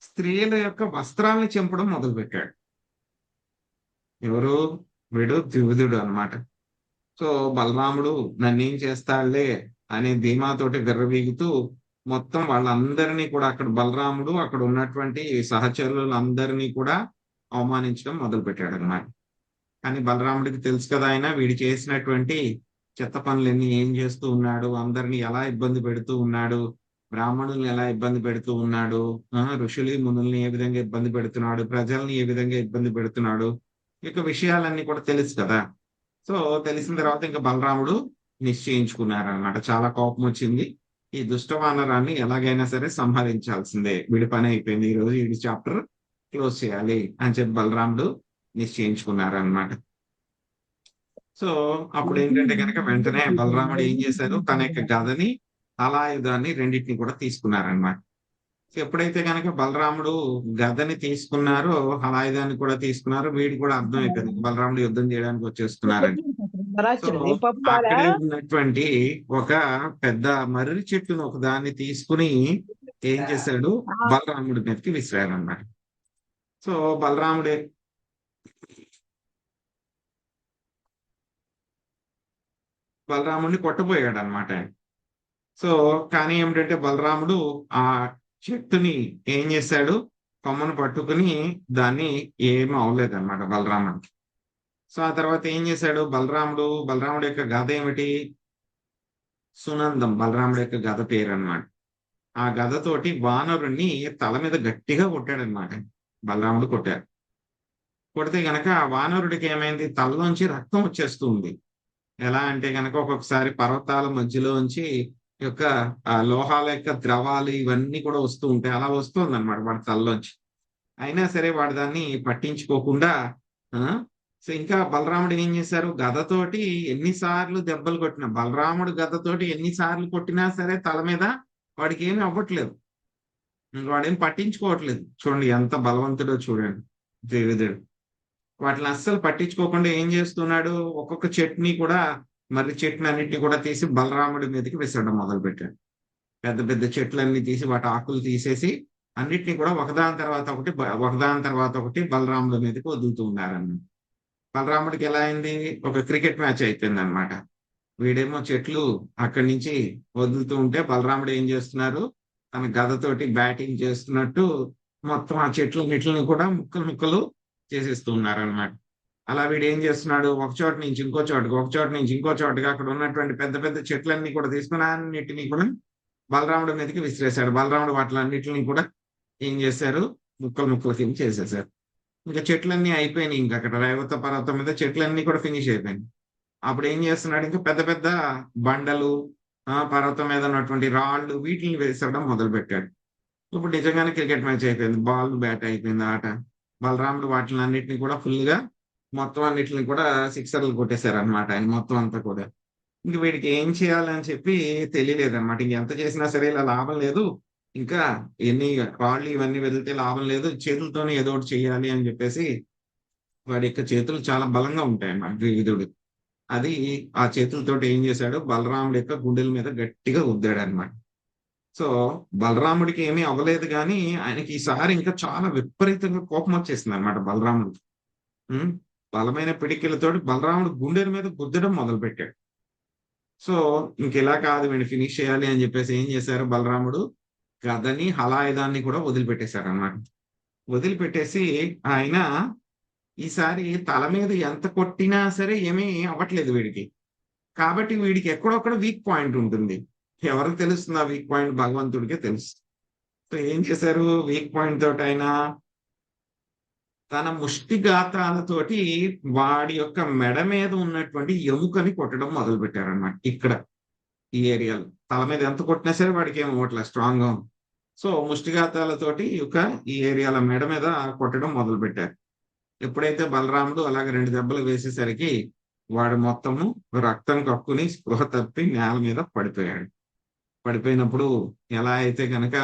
స్త్రీల యొక్క వస్త్రాలను చెంపడం మొదలు పెట్టాడు. ఎవరు, వీడు ద్వివిధుడు అన్నమాట. సో బలరాముడు నన్నేం చేస్తాడులే అనే ధీమాతోటి విర్రవీగుతూ మొత్తం వాళ్ళందరినీ కూడా, అక్కడ బలరాముడు అక్కడ ఉన్నటువంటి సహచరులందరినీ కూడా అవమానించడం మొదలు పెట్టాడు అన్నమాట. కానీ బలరాముడికి తెలుసు కదా, ఆయన వీడు చేసినటువంటి చెత్త పనులన్నీ ఏం చేస్తూ ఉన్నాడు, అందరినీ ఎలా ఇబ్బంది పెడుతూ ఉన్నాడు, బ్రాహ్మణుల్ని ఎలా ఇబ్బంది పెడుతూ ఉన్నాడు, ఋషులు మునుల్ని ఏ విధంగా ఇబ్బంది పెడుతున్నాడు, ప్రజల్ని ఏ విధంగా ఇబ్బంది పెడుతున్నాడు, ఇక విషయాలన్నీ కూడా తెలుసు కదా. సో తెలిసిన తర్వాత ఇంకా బలరాముడు నిశ్చయించుకున్నారనమాట. చాలా కోపం వచ్చింది, ఈ దుష్టవానరాన్ని ఎలాగైనా సరే సంహరించాల్సిందే, వీడి పని అయిపోయింది, ఈ రోజు ఈ చాప్టర్ క్లోజ్ చేయాలి అని చెప్పి బలరాముడు నిశ్చయించుకున్నారనమాట. సో అప్పుడు ఏంటంటే కనుక వెంటనే బలరాముడు ఏం చేశారు, తన యొక్క గదని హలాయుధాన్ని రెండింటిని కూడా తీసుకున్నారనమాట. సో ఎప్పుడైతే కనుక బలరాముడు గదని తీసుకున్నారో, హలాయుధాన్ని కూడా తీసుకున్నారో, వీడి కూడా అర్థం అయిపోయింది బలరాముడు యుద్ధం చేయడానికి వచ్చేస్తున్నారని. సో అక్కడే ఉన్నటువంటి ఒక పెద్ద మర్రి చెట్టును ఒక దాన్ని తీసుకుని ఏం చేశాడు, బలరాముడి మీదకి విసిరాడు అన్నమాట. సో బలరాముడిని కొట్టబోయాడు అనమాట. సో కానీ ఏమిటంటే బలరాముడు ఆ చెట్టుని ఏం చేశాడు, కొమ్మను పట్టుకుని దాన్ని ఏమీ అవ్వలేదు అనమాట బలరాముడికి. సో ఆ తర్వాత ఏం చేశాడు బలరాముడు యొక్క గద ఏమిటి, సునందం, బలరాముడి యొక్క గద పేరు అనమాట. ఆ గదతోటి వానరుణ్ణి తల మీద గట్టిగా కొట్టాడనమాట. బలరాముడు కొట్టాడు. కొడితే గనక ఆ వానరుడికి ఏమైంది, తలలోంచి రక్తం వచ్చేస్తూ ఉంది. ఎలా అంటే గనక ఒక్కొక్కసారి పర్వతాల మధ్యలోంచి యొక్క ఆ లోహాల యొక్క ద్రవాలు ఇవన్నీ కూడా వస్తూ ఉంటాయి. అలా వస్తుంది అనమాట వాడి తలలోంచి. అయినా సరే వాడు దాన్ని పట్టించుకోకుండా సో ఇంకా బలరాముడు ఏం చేశారు, గదతోటి ఎన్నిసార్లు దెబ్బలు కొట్టినా, బలరాముడు గదతోటి ఎన్నిసార్లు కొట్టినా సరే తల మీద వాడికి ఏమి అవ్వట్లేదు. వాడేం పట్టించుకోవట్లేదు. చూడండి ఎంత బలవంతుడో చూడండి దేవిదుడు. వాటిని అస్సలు పట్టించుకోకుండా ఏం చేస్తున్నాడు, ఒక్కొక్క చెట్టుని కూడా మర్రి చెట్టుని అన్నిటిని కూడా తీసి బలరాముడి మీదకి విసరడం మొదలు పెట్టాడు. పెద్ద పెద్ద చెట్లన్నీ తీసి వాటి ఆకులు తీసేసి అన్నిటిని కూడా ఒకదాని తర్వాత ఒకటి బలరాముడి మీదకి వదులుతూ ఉన్నారన్నమాట. బలరాముడికి ఎలా అయింది, ఒక క్రికెట్ మ్యాచ్ అయిపోయింది అనమాట. వీడేమో చెట్లు అక్కడి నుంచి వదులుతూ ఉంటే బలరాముడు ఏం చేస్తున్నారు, తన గదతోటి బ్యాటింగ్ చేస్తున్నట్టు మొత్తం ఆ చెట్లన్నిటిని కూడా ముక్కలు చేసేస్తూ ఉన్నారనమాట. అలా వీడు ఏం చేస్తున్నాడు, ఒక చోట నుంచి ఇంకో చోటగా అక్కడ ఉన్నటువంటి పెద్ద పెద్ద చెట్లన్నీ కూడా తీసుకుని అన్నిటినీ కూడా బలరాముడి మీదకి విసిరేశాడు. బలరాముడు వాటిలన్నిటిని కూడా ఏం చేశారు, ముక్కలు కింద చేసేసారు. ఇంకా చెట్లన్నీ అయిపోయినాయి. ఇంకా అక్కడ రేవత పర్వతం మీద చెట్లన్నీ కూడా ఫినిష్ అయిపోయినాయి. అప్పుడు ఏం చేస్తున్నాడు, ఇంకా పెద్ద పెద్ద బండలు, పర్వతం మీద ఉన్నటువంటి రాళ్ళు వీటిని వేసడం మొదలు పెట్టాడు. ఇప్పుడు నిజంగానే క్రికెట్ మ్యాచ్ అయిపోయింది, బాల్ బ్యాట్ అయిపోయింది ఆట. బలరాముడు వాటిని అన్నిటిని కూడా ఫుల్ గా మొత్తం అన్నిటిని కూడా సిక్సర్లు కొట్టేశారు అనమాట. ఆయన మొత్తం అంతా కూడా ఇంక వీడికి ఏం చేయాలని చెప్పి తెలియలేదన్నమాట. ఇంకెంత చేసినా సరే ఇలా లాభం లేదు, ఇంకా ఎన్ని రాళ్ళు ఇవన్నీ వెళ్తే లాభం లేదు, చేతులతోనే ఏదో ఒకటి చెయ్యాలి అని చెప్పేసి వాడి యొక్క చేతులు చాలా బలంగా ఉంటాయి అన్నమాట ద్వివిధుడు. అది ఆ చేతులతోటి ఏం చేశాడు, బలరాముడి యొక్క గుండెల మీద గట్టిగా ఉద్దాడు అనమాట. సో బలరాముడికి ఏమీ అవ్వలేదు, కానీ ఆయనకి ఈసారి ఇంకా చాలా విపరీతంగా కోపం వచ్చేసింది అనమాట బలరాముడికి. బలమైన పిడికిలతోటి బలరాముడు గుండెల మీద గుద్దడం మొదలు పెట్టాడు. సో ఇంకెలా కాదు, వీడిని ఫినిష్ చేయాలి అని చెప్పేసి ఏం చేశారు, బలరాముడు గదని హలాయుధాన్ని కూడా వదిలిపెట్టేశారు అన్నమాట. వదిలిపెట్టేసి ఆయన ఈసారి తల మీద ఎంత కొట్టినా సరే ఏమీ అవ్వట్లేదు వీడికి. కాబట్టి వీడికి ఎక్కడొక్కడ వీక్ పాయింట్ ఉంటుంది. ఎవరికి తెలుస్తుంది ఆ వీక్ పాయింట్, భగవంతుడికే తెలుసు. సో ఏం చేశారు, వీక్ పాయింట్ తోటి ఆయన తన ముష్టిఘాతాలతోటి వాడి యొక్క మెడ మీద ఉన్నటువంటి ఎముకని కొట్టడం మొదలు పెట్టారన్నమాట. ఇక్కడ ఈ ఏరియాలో తల మీద ఎంత కొట్టినా సరే వాడికి ఏం అవ్వట్లేదు, స్ట్రాంగ్ గా. సో ముష్టిఘాతాలతోటి ఈ ఏరియాల మెడ మీద కొట్టడం మొదలు పెట్టారు. ఎప్పుడైతే బలరాముడు అలాగే 2 దెబ్బలు వేసేసరికి వాడు మొత్తము రక్తం కక్కుని స్పృహ తప్పి నేల మీద పడిపోయాడు. పడిపోయినప్పుడు ఎలా అయితే కనుక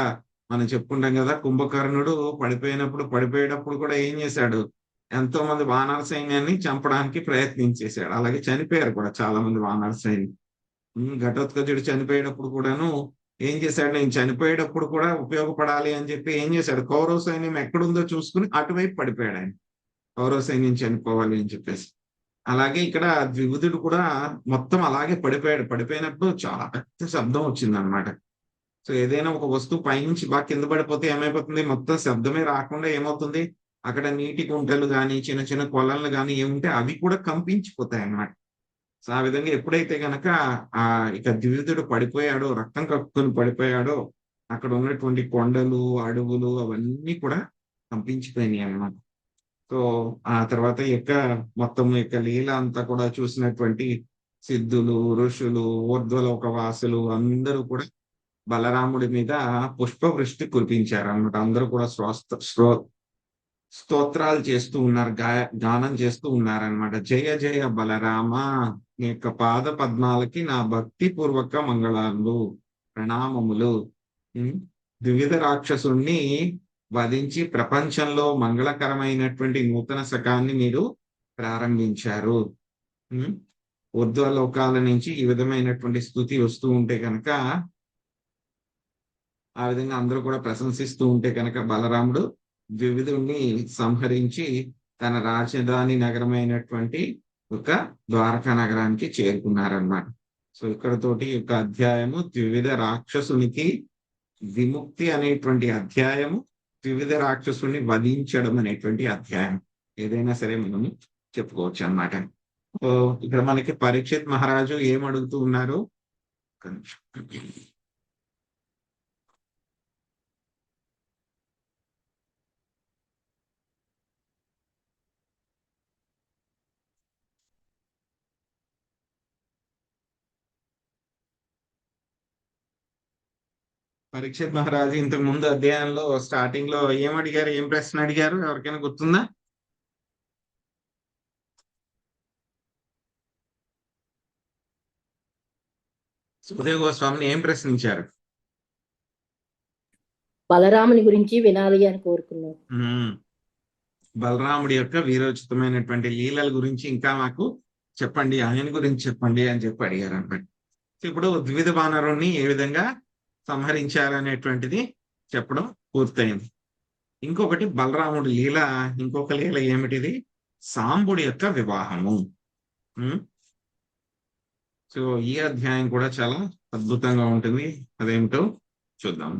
మనం చెప్పుకుంటాం కదా, కుంభకర్ణుడు పడిపోయేటప్పుడు కూడా ఏం చేశాడు, ఎంతో మంది వానర సైన్యాన్ని చంపడానికి ప్రయత్నించేశాడు. అలాగే చనిపోయారు కూడా చాలా మంది వానర సైన్యం. ఘటోత్కచుడు చనిపోయేటప్పుడు కూడాను ఏం చేశాడు, నేను చనిపోయేటప్పుడు కూడా ఉపయోగపడాలి అని చెప్పి ఏం చేశాడు, కౌరవ సైన్యం ఎక్కడుందో చూసుకుని అటువైపు పడిపోయాడు ఆయన, కౌరవ సైన్యం చనిపోవాలి అని చెప్పేసి. అలాగే ఇక్కడ ద్వివిధుడు కూడా మొత్తం అలాగే పడిపోయాడు. పడిపోయినప్పుడు చాలా పెద్ద శబ్దం వచ్చింది అనమాట. సో ఏదైనా ఒక వస్తువు పైనుంచి బాగా కింద పడిపోతే ఏమైపోతుంది, మొత్తం శబ్దమే రాకుండా ఏమవుతుంది, అక్కడ నీటి కుంటలు కానీ చిన్న చిన్న కొలలు కానీ ఏముంటే అవి కూడా కంపించిపోతాయి అన్నమాట. సో ఆ విధంగా ఎప్పుడైతే గనక ఇక ద్వివిధుడు పడిపోయాడో, రక్తం కక్కుని పడిపోయాడో, అక్కడ ఉన్నటువంటి కొండలు అడవులు అవన్నీ కూడా కంపించిపోయినాయి అన్నమాట. సో ఆ తర్వాత మొత్తం లీల అంతా కూడా చూసినటువంటి సిద్ధులు, ఋషులు, ఊర్ధ్వలోక వాసులు అందరూ కూడా బలరాముడి మీద పుష్పవృష్టి కురిపించారు అన్నమాట. అందరూ కూడా స్తోత్రాలు చేస్తూ ఉన్నారు, గానం చేస్తూ ఉన్నారనమాట. జయ జయ బలరామ, నీ యొక్క పాద పద్మాలకి నా భక్తి పూర్వక మంగళాలు, ప్రణామములు. ద్వివిధ రాక్షసుణ్ణి వధించి ప్రపంచంలో మంగళకరమైనటువంటి నూతన శకాన్ని మీరు ప్రారంభించారు. ఊర్ధ్వలోకాల నుంచి ఈ విధమైనటువంటి స్థుతి వస్తూ ఉంటే కనుక, ఆ విధంగా అందరూ కూడా ప్రశంసిస్తూ ఉంటే కనుక బలరాముడు ద్వివిధుణ్ణి సంహరించి తన రాజధాని నగరమైనటువంటి ఒక ద్వారకా నగరానికి చేరుకున్నారన్నమాట. సో ఇక్కడతోటి ఒక అధ్యాయము ద్వివిధ రాక్షసునికి విముక్తి అనేటువంటి అధ్యాయము, వివిధ రాక్షసుని వధించడం అనేటువంటి అధ్యాయం ఏదైనా సరే మనము చెప్పుకోవచ్చు అన్నమాట. సో ఇక్కడ మనకి పరీక్షిత్ మహారాజు ఏం అడుగుతూ ఉన్నారు? పరీక్షిత్ మహారాజు ఇంతకు ముందు అధ్యాయంలో స్టార్టింగ్ లో ఏం అడిగారు, ఏం ప్రశ్న అడిగారు? ఎవరికైనా గుర్తుందా? సుఖదేవ్ గోస్వామిని ఏం ప్రశ్నించారు? బలరాముని గురించి వినాలి అని కోరుకున్నారు. బలరాముడి యొక్క వీరోచితమైనటువంటి లీలల గురించి ఇంకా మాకు చెప్పండి, ఆయన గురించి చెప్పండి అని చెప్పి అడిగారు అనమాట. ఇప్పుడు ద్విధ వానరుణ్ణి ఏ విధంగా సంహరించారనేటువంటిది చెప్పడం పూర్తయింది. ఇంకొకటి బలరాముడి లీల, ఇంకొక లీల ఏమిటిది? సాంబుడి యొక్క వివాహము. సో ఈ అధ్యాయం కూడా చాలా అద్భుతంగా ఉంటుంది. అదేమిటో చూద్దాం.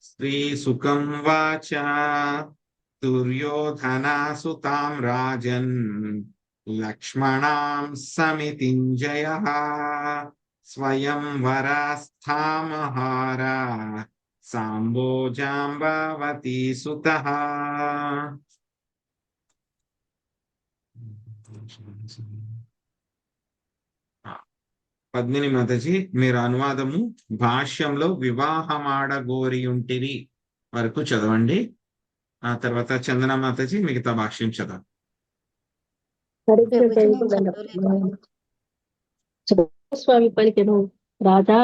శ్రీసుకం వాచ దుర్యోధనాసుతాం రాజన్ లక్ష్మణాం సమితింజయః స్వయం వరాస్థామహార సాంబో జాంబవతి సుతః. పద్మిని మాతాజీ మీరు అనువాదము భాష్యంలో వివాహమాడగోరియుంటిరి వరకు చదవండి. ఆ తర్వాత చందన మాతాజీ మిగతా భాష్యం చదవండి. స్వామి పలికెను, రాజా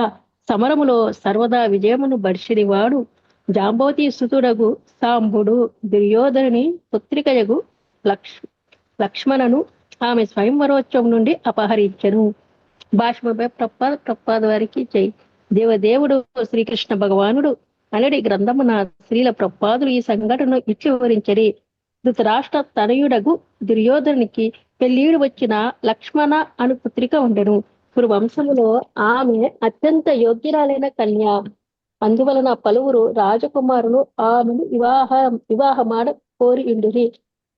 సమరములో సర్వదా విజయమును బర్షిని వాడు జాంబోతి సుతుడగు సాంబుడు దుర్యోధనుని పుత్రికయగు లక్ష్మణను ఆమె స్వయంవరోత్సవం నుండి అపహరించెను. భాష్మపై ప్రపాద వారికి జై. దేవదేవుడు శ్రీకృష్ణ భగవానుడు అనడి గ్రంథమున శ్రీల ప్రపాదులు ఈ సంఘటనను ఇట్లు వివరించరి. ధృతరాష్ట్ర తనయుడగు దుర్యోధనునికి పెళ్లియుడు వచ్చిన లక్ష్మణ అను పుత్రిక ఉండెను. వంశములో ఆమె అత్యంత యోగ్యురాలైన కన్య. అందువలన పలువురు రాజకుమారులు ఆమెను వివాహమాడ కోరి ఉండిరి.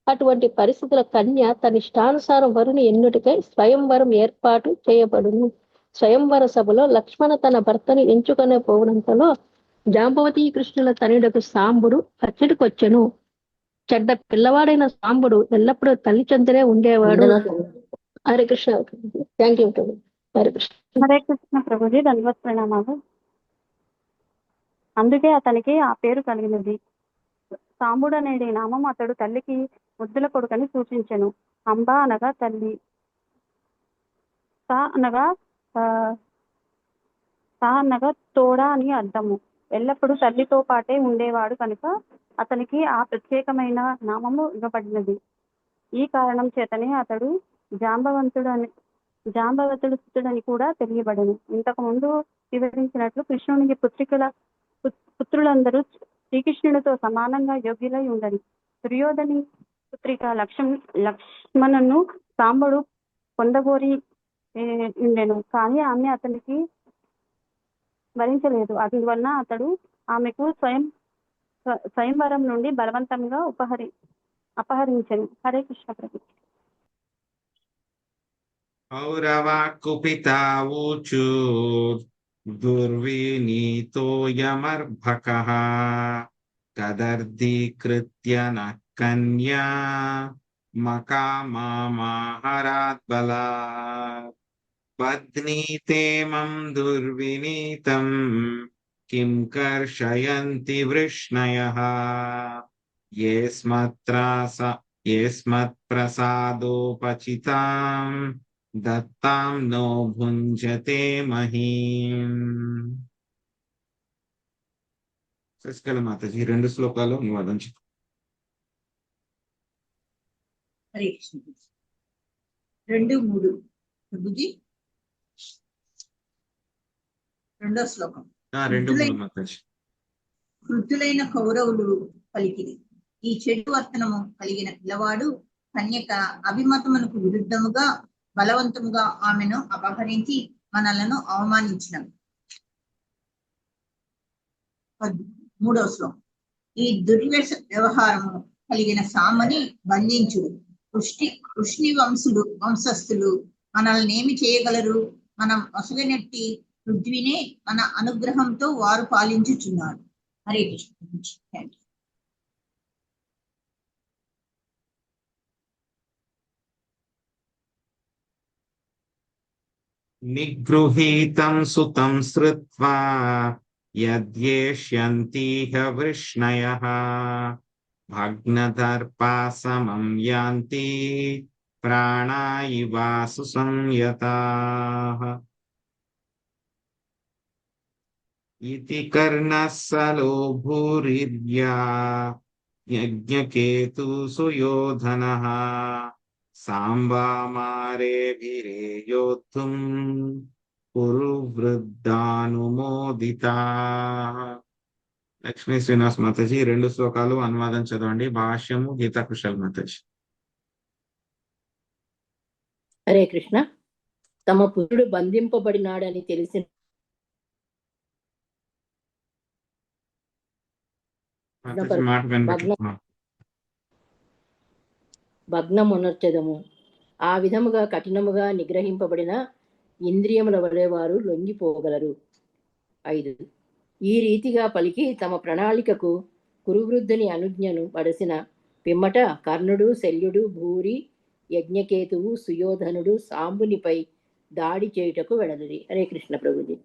అటువంటి పరిస్థితుల కన్య తన ఇష్టానుసారం వరుని ఎన్నుటికై స్వయంవరం ఏర్పాటు చేయబడును. స్వయంవర సభలో లక్ష్మణ తన భర్తను ఎంచుకునే పోవడంతలో జాంబవతి కృష్ణుల తనుడకు సాంబుడు అచ్చడికొచ్చెను. చెడ్డ పిల్లవాడైన సాంబుడు ఎల్లప్పుడూ తల్లి చెంతనే ఉండేవాడు. హరే కృష్ణ. Thank you. హరే కృష్ణ. హరే కృష్ణ ప్రభుజీ, ధన్యవాద ప్రణామాలు. అందుకే అతనికి ఆ పేరు కలిగినది. సాంబుడు అనేది నామం అతడు తల్లికి ముద్దుల కొడుకని సూచించెను. అంబ అనగా తల్లి, సా అనగా తోడా అని అర్థము. ఎల్లప్పుడూ తల్లితో పాటే ఉండేవాడు కనుక అతనికి ఆ ప్రత్యేకమైన నామము ఇవ్వబడినది. ఈ కారణం చేతనే అతడు జాంబవతుడు సుతుడని కూడా తెలియబడను. ఇంతకు ముందు వివరించినట్లు కృష్ణునికి పుత్రులందరూ శ్రీకృష్ణుడితో సమానంగా యోగ్యులై ఉండరు. దుర్యోధని పుత్రిక లక్ష్మణను సాంబుడు పొందగోరి ఉండెను, కానీ ఆమె అతనికి భరించలేదు. అందువలన అతడు ఆమెకు స్వయంవరం నుండి బలవంతంగా అపహరించను. హరే కృష్ణ ప్రభు. కౌరవా కుపితా ఊచు దుర్వినీతోయమర్భకః తదర్ధీకృత్య నః కన్యా మకామాహారాత్ బలాత్ పత్నీతేమం దుర్వినీతం కిం కర్షయంతి వృష్ణయః యస్మత్ప్రసాదోపచితాం దత్తాం నో భుంజతే మహీం. శశికళ మాతాజీ 2 శ్లోకాలు అనువాదం చెప్పండి. హరే కృష్ణ. 2, 3 ప్రభుజీ. 2వ శ్లోకం. 2, 3 మాతాజీ. వృద్ధులైన కౌరవులు పలికిరి, ఈ చెడు వర్తనము కలిగిన పిల్లవాడు కన్యక అభిమతమునకు విరుద్ధముగా బలవంతముగా ఆమెను అపహరించి మనలను అవమానించినాడు. 3వ శ్లోకం. ఈ దుర్వ్యస వ్యవహారము కలిగిన సామని బంధించుడు, వృష్ణి వంశస్థులు మనల్ని ఏమి చేయగలరు, మనం ఒసగనెట్టి పృథ్వీనే మన అనుగ్రహంతో వారు పాలించుచున్నారు. హరే కృష్ణ. Thank you. నిగృహీతం సుతం శ్రుత్వా యద్యేష్యంతిహ వృష్ణయః భగ్నదర్పా సమం యాంతి ప్రాణా ఇవాసు సంయతాః. ఇతి కర్ణః సలోభూరిర్యా యజ్ఞకేతు సుయోధనః సాంబామారేభిరే యోద్ధుం కురు వృద్ధానుమోదితాః. లక్ష్మీ శ్రీనివాస్ మాతాజీ 2 శ్లోకాలు అనువాదం చదవండి. భాష్యము గీతా కుశల్ మాతాజీ. హరే కృష్ణ. తమ పుత్రుడు బంధింపబడినాడని తెలిసిన మాతాజీ మాట వినబడుతుందా? భగ్నమునర్చదము. ఆ విధముగా కఠినముగా నిగ్రహింపబడిన ఇంద్రియముల వలె వారు లొంగిపోగలరు. 5. ఈ రీతిగా పలికి తమ ప్రణాళికకు కురువృద్ధుని అనుజ్ఞను పడసిన పిమ్మట కర్ణుడు, శల్యుడు, భూరి, యజ్ఞకేతువు, సుయోధనుడు సాంబునిపై దాడి చేయుటకు వెడలిరి. హరే కృష్ణ ప్రభుజీ.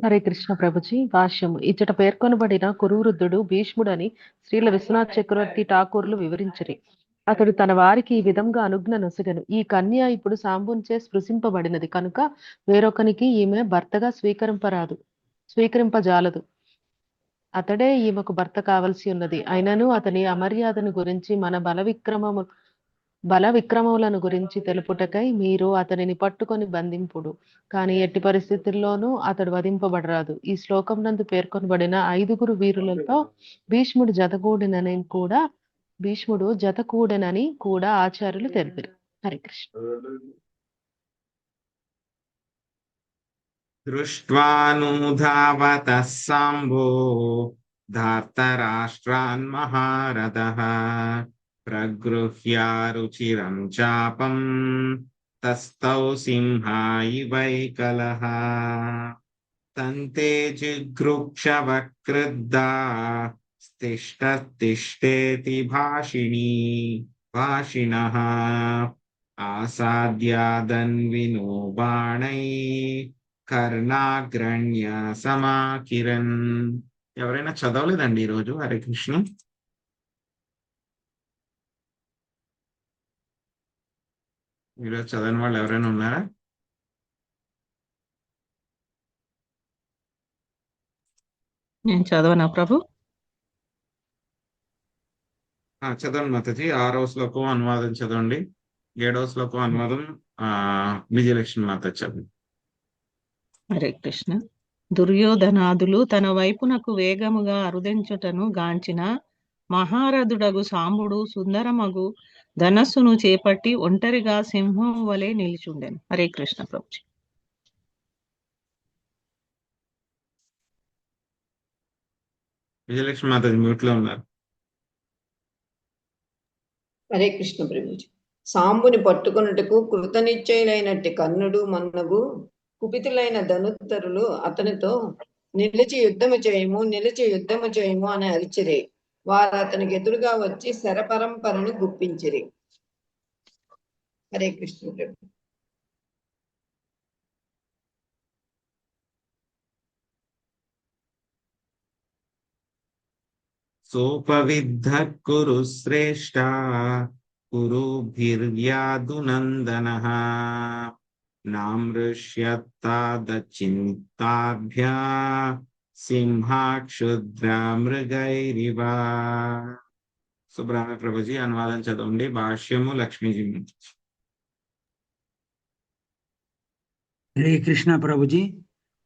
హరే కృష్ణ ప్రభుజీ. భాష్యము. ఇచ్చట పేర్కొనబడిన కురువృద్ధుడు భీష్ముడని శ్రీల విశ్వనాథ్ చక్రవర్తి ఠాకూర్లు వివరించిరి. అతడు తన వారికి ఈ విధంగా అనుజ్ఞ నొసగను. ఈ కన్య ఇప్పుడు సాంబునిచే స్పృశింపబడినది కనుక వేరొకనికి ఈమె భర్తగా స్వీకరింపజాలదు. అతడే ఈమెకు భర్త కావలసి ఉన్నది. అయినను అతని అమర్యాదను గురించి మన బల విక్రమములను గురించి తెలుపుటకై మీరు అతనిని పట్టుకొని బంధింపుడు, కానీ ఎట్టి పరిస్థితుల్లోనూ అతడు వధింపబడరాదు. ఈ శ్లోకం నందు పేర్కొనబడిన 5 వీరులతో భీష్ముడు జతకూడెనని కూడా ఆచార్యులు తెలిపారు. హరే కృష్ణ. దృష్ట్వానుధావతః సాంబో ధార్తరాష్ట్రాన్ మహారథః ప్రగృహ్యారుచిరం చాపం తస్థౌ సింహాయివైకలః తంతే జిఘృక్షవక్రుద్ధా తిష్టేతి భాషిణః ఆసాద్యాదన్వినో బాణై కర్ణాగ్రణ్య సమాకిరణ్. ఎవరైనా చదవలేదండి ఈరోజు? హరే కృష్ణ. ఈరోజు చదవని వాళ్ళు ఎవరైనా ఉన్నారా? నేను చదవనా ప్రభు? చదవండి మాతాజీ. 6వ శ్లోకం అనువాదం చదవండి. 7వ శ్లోకం అనువాదం విజయలక్ష్మి మాత చదవండి. హరే కృష్ణ. దుర్యోధనాదులు తన వైపునకు వేగముగా అరుదించుటను గాంచిన మహారథుడగు సాంబుడు సుందరమగు ధనస్సును చేపట్టి ఒంటరిగా సింహం వలె నిలిచుండెను. హరే కృష్ణ ప్రభుజీ. విజయలక్ష్మి మాతాజీ మ్యూట్ లో ఉన్నారు. హరే కృష్ణ ప్రభుజీ. సాంబుని పట్టుకొనుటకు కృతనిశ్చయులైనట్టి కర్ణుడు మన్నగు కుపితులైన ధనుత్తరులు అతనితో నిలిచి యుద్ధము చేయము అని అరిచిరి. వారు అతనికి ఎదురుగా వచ్చి శరపరంపరను గుప్పించిరి. హరే కృష్ణ ప్రభు. సోపవిద్ధ కురు శ్రేష్ఠ కురుభిర్యాదునందనః నామృష్యత్తాదచింతాభ్యా సింహాక్షుద్రా మృగైరివ. సుబ్రహ్మణ్య ప్రభుజీ అనువాదం చదవండి. భాష్యము లక్ష్మీజీ నుంచి. హరే కృష్ణ ప్రభుజీ.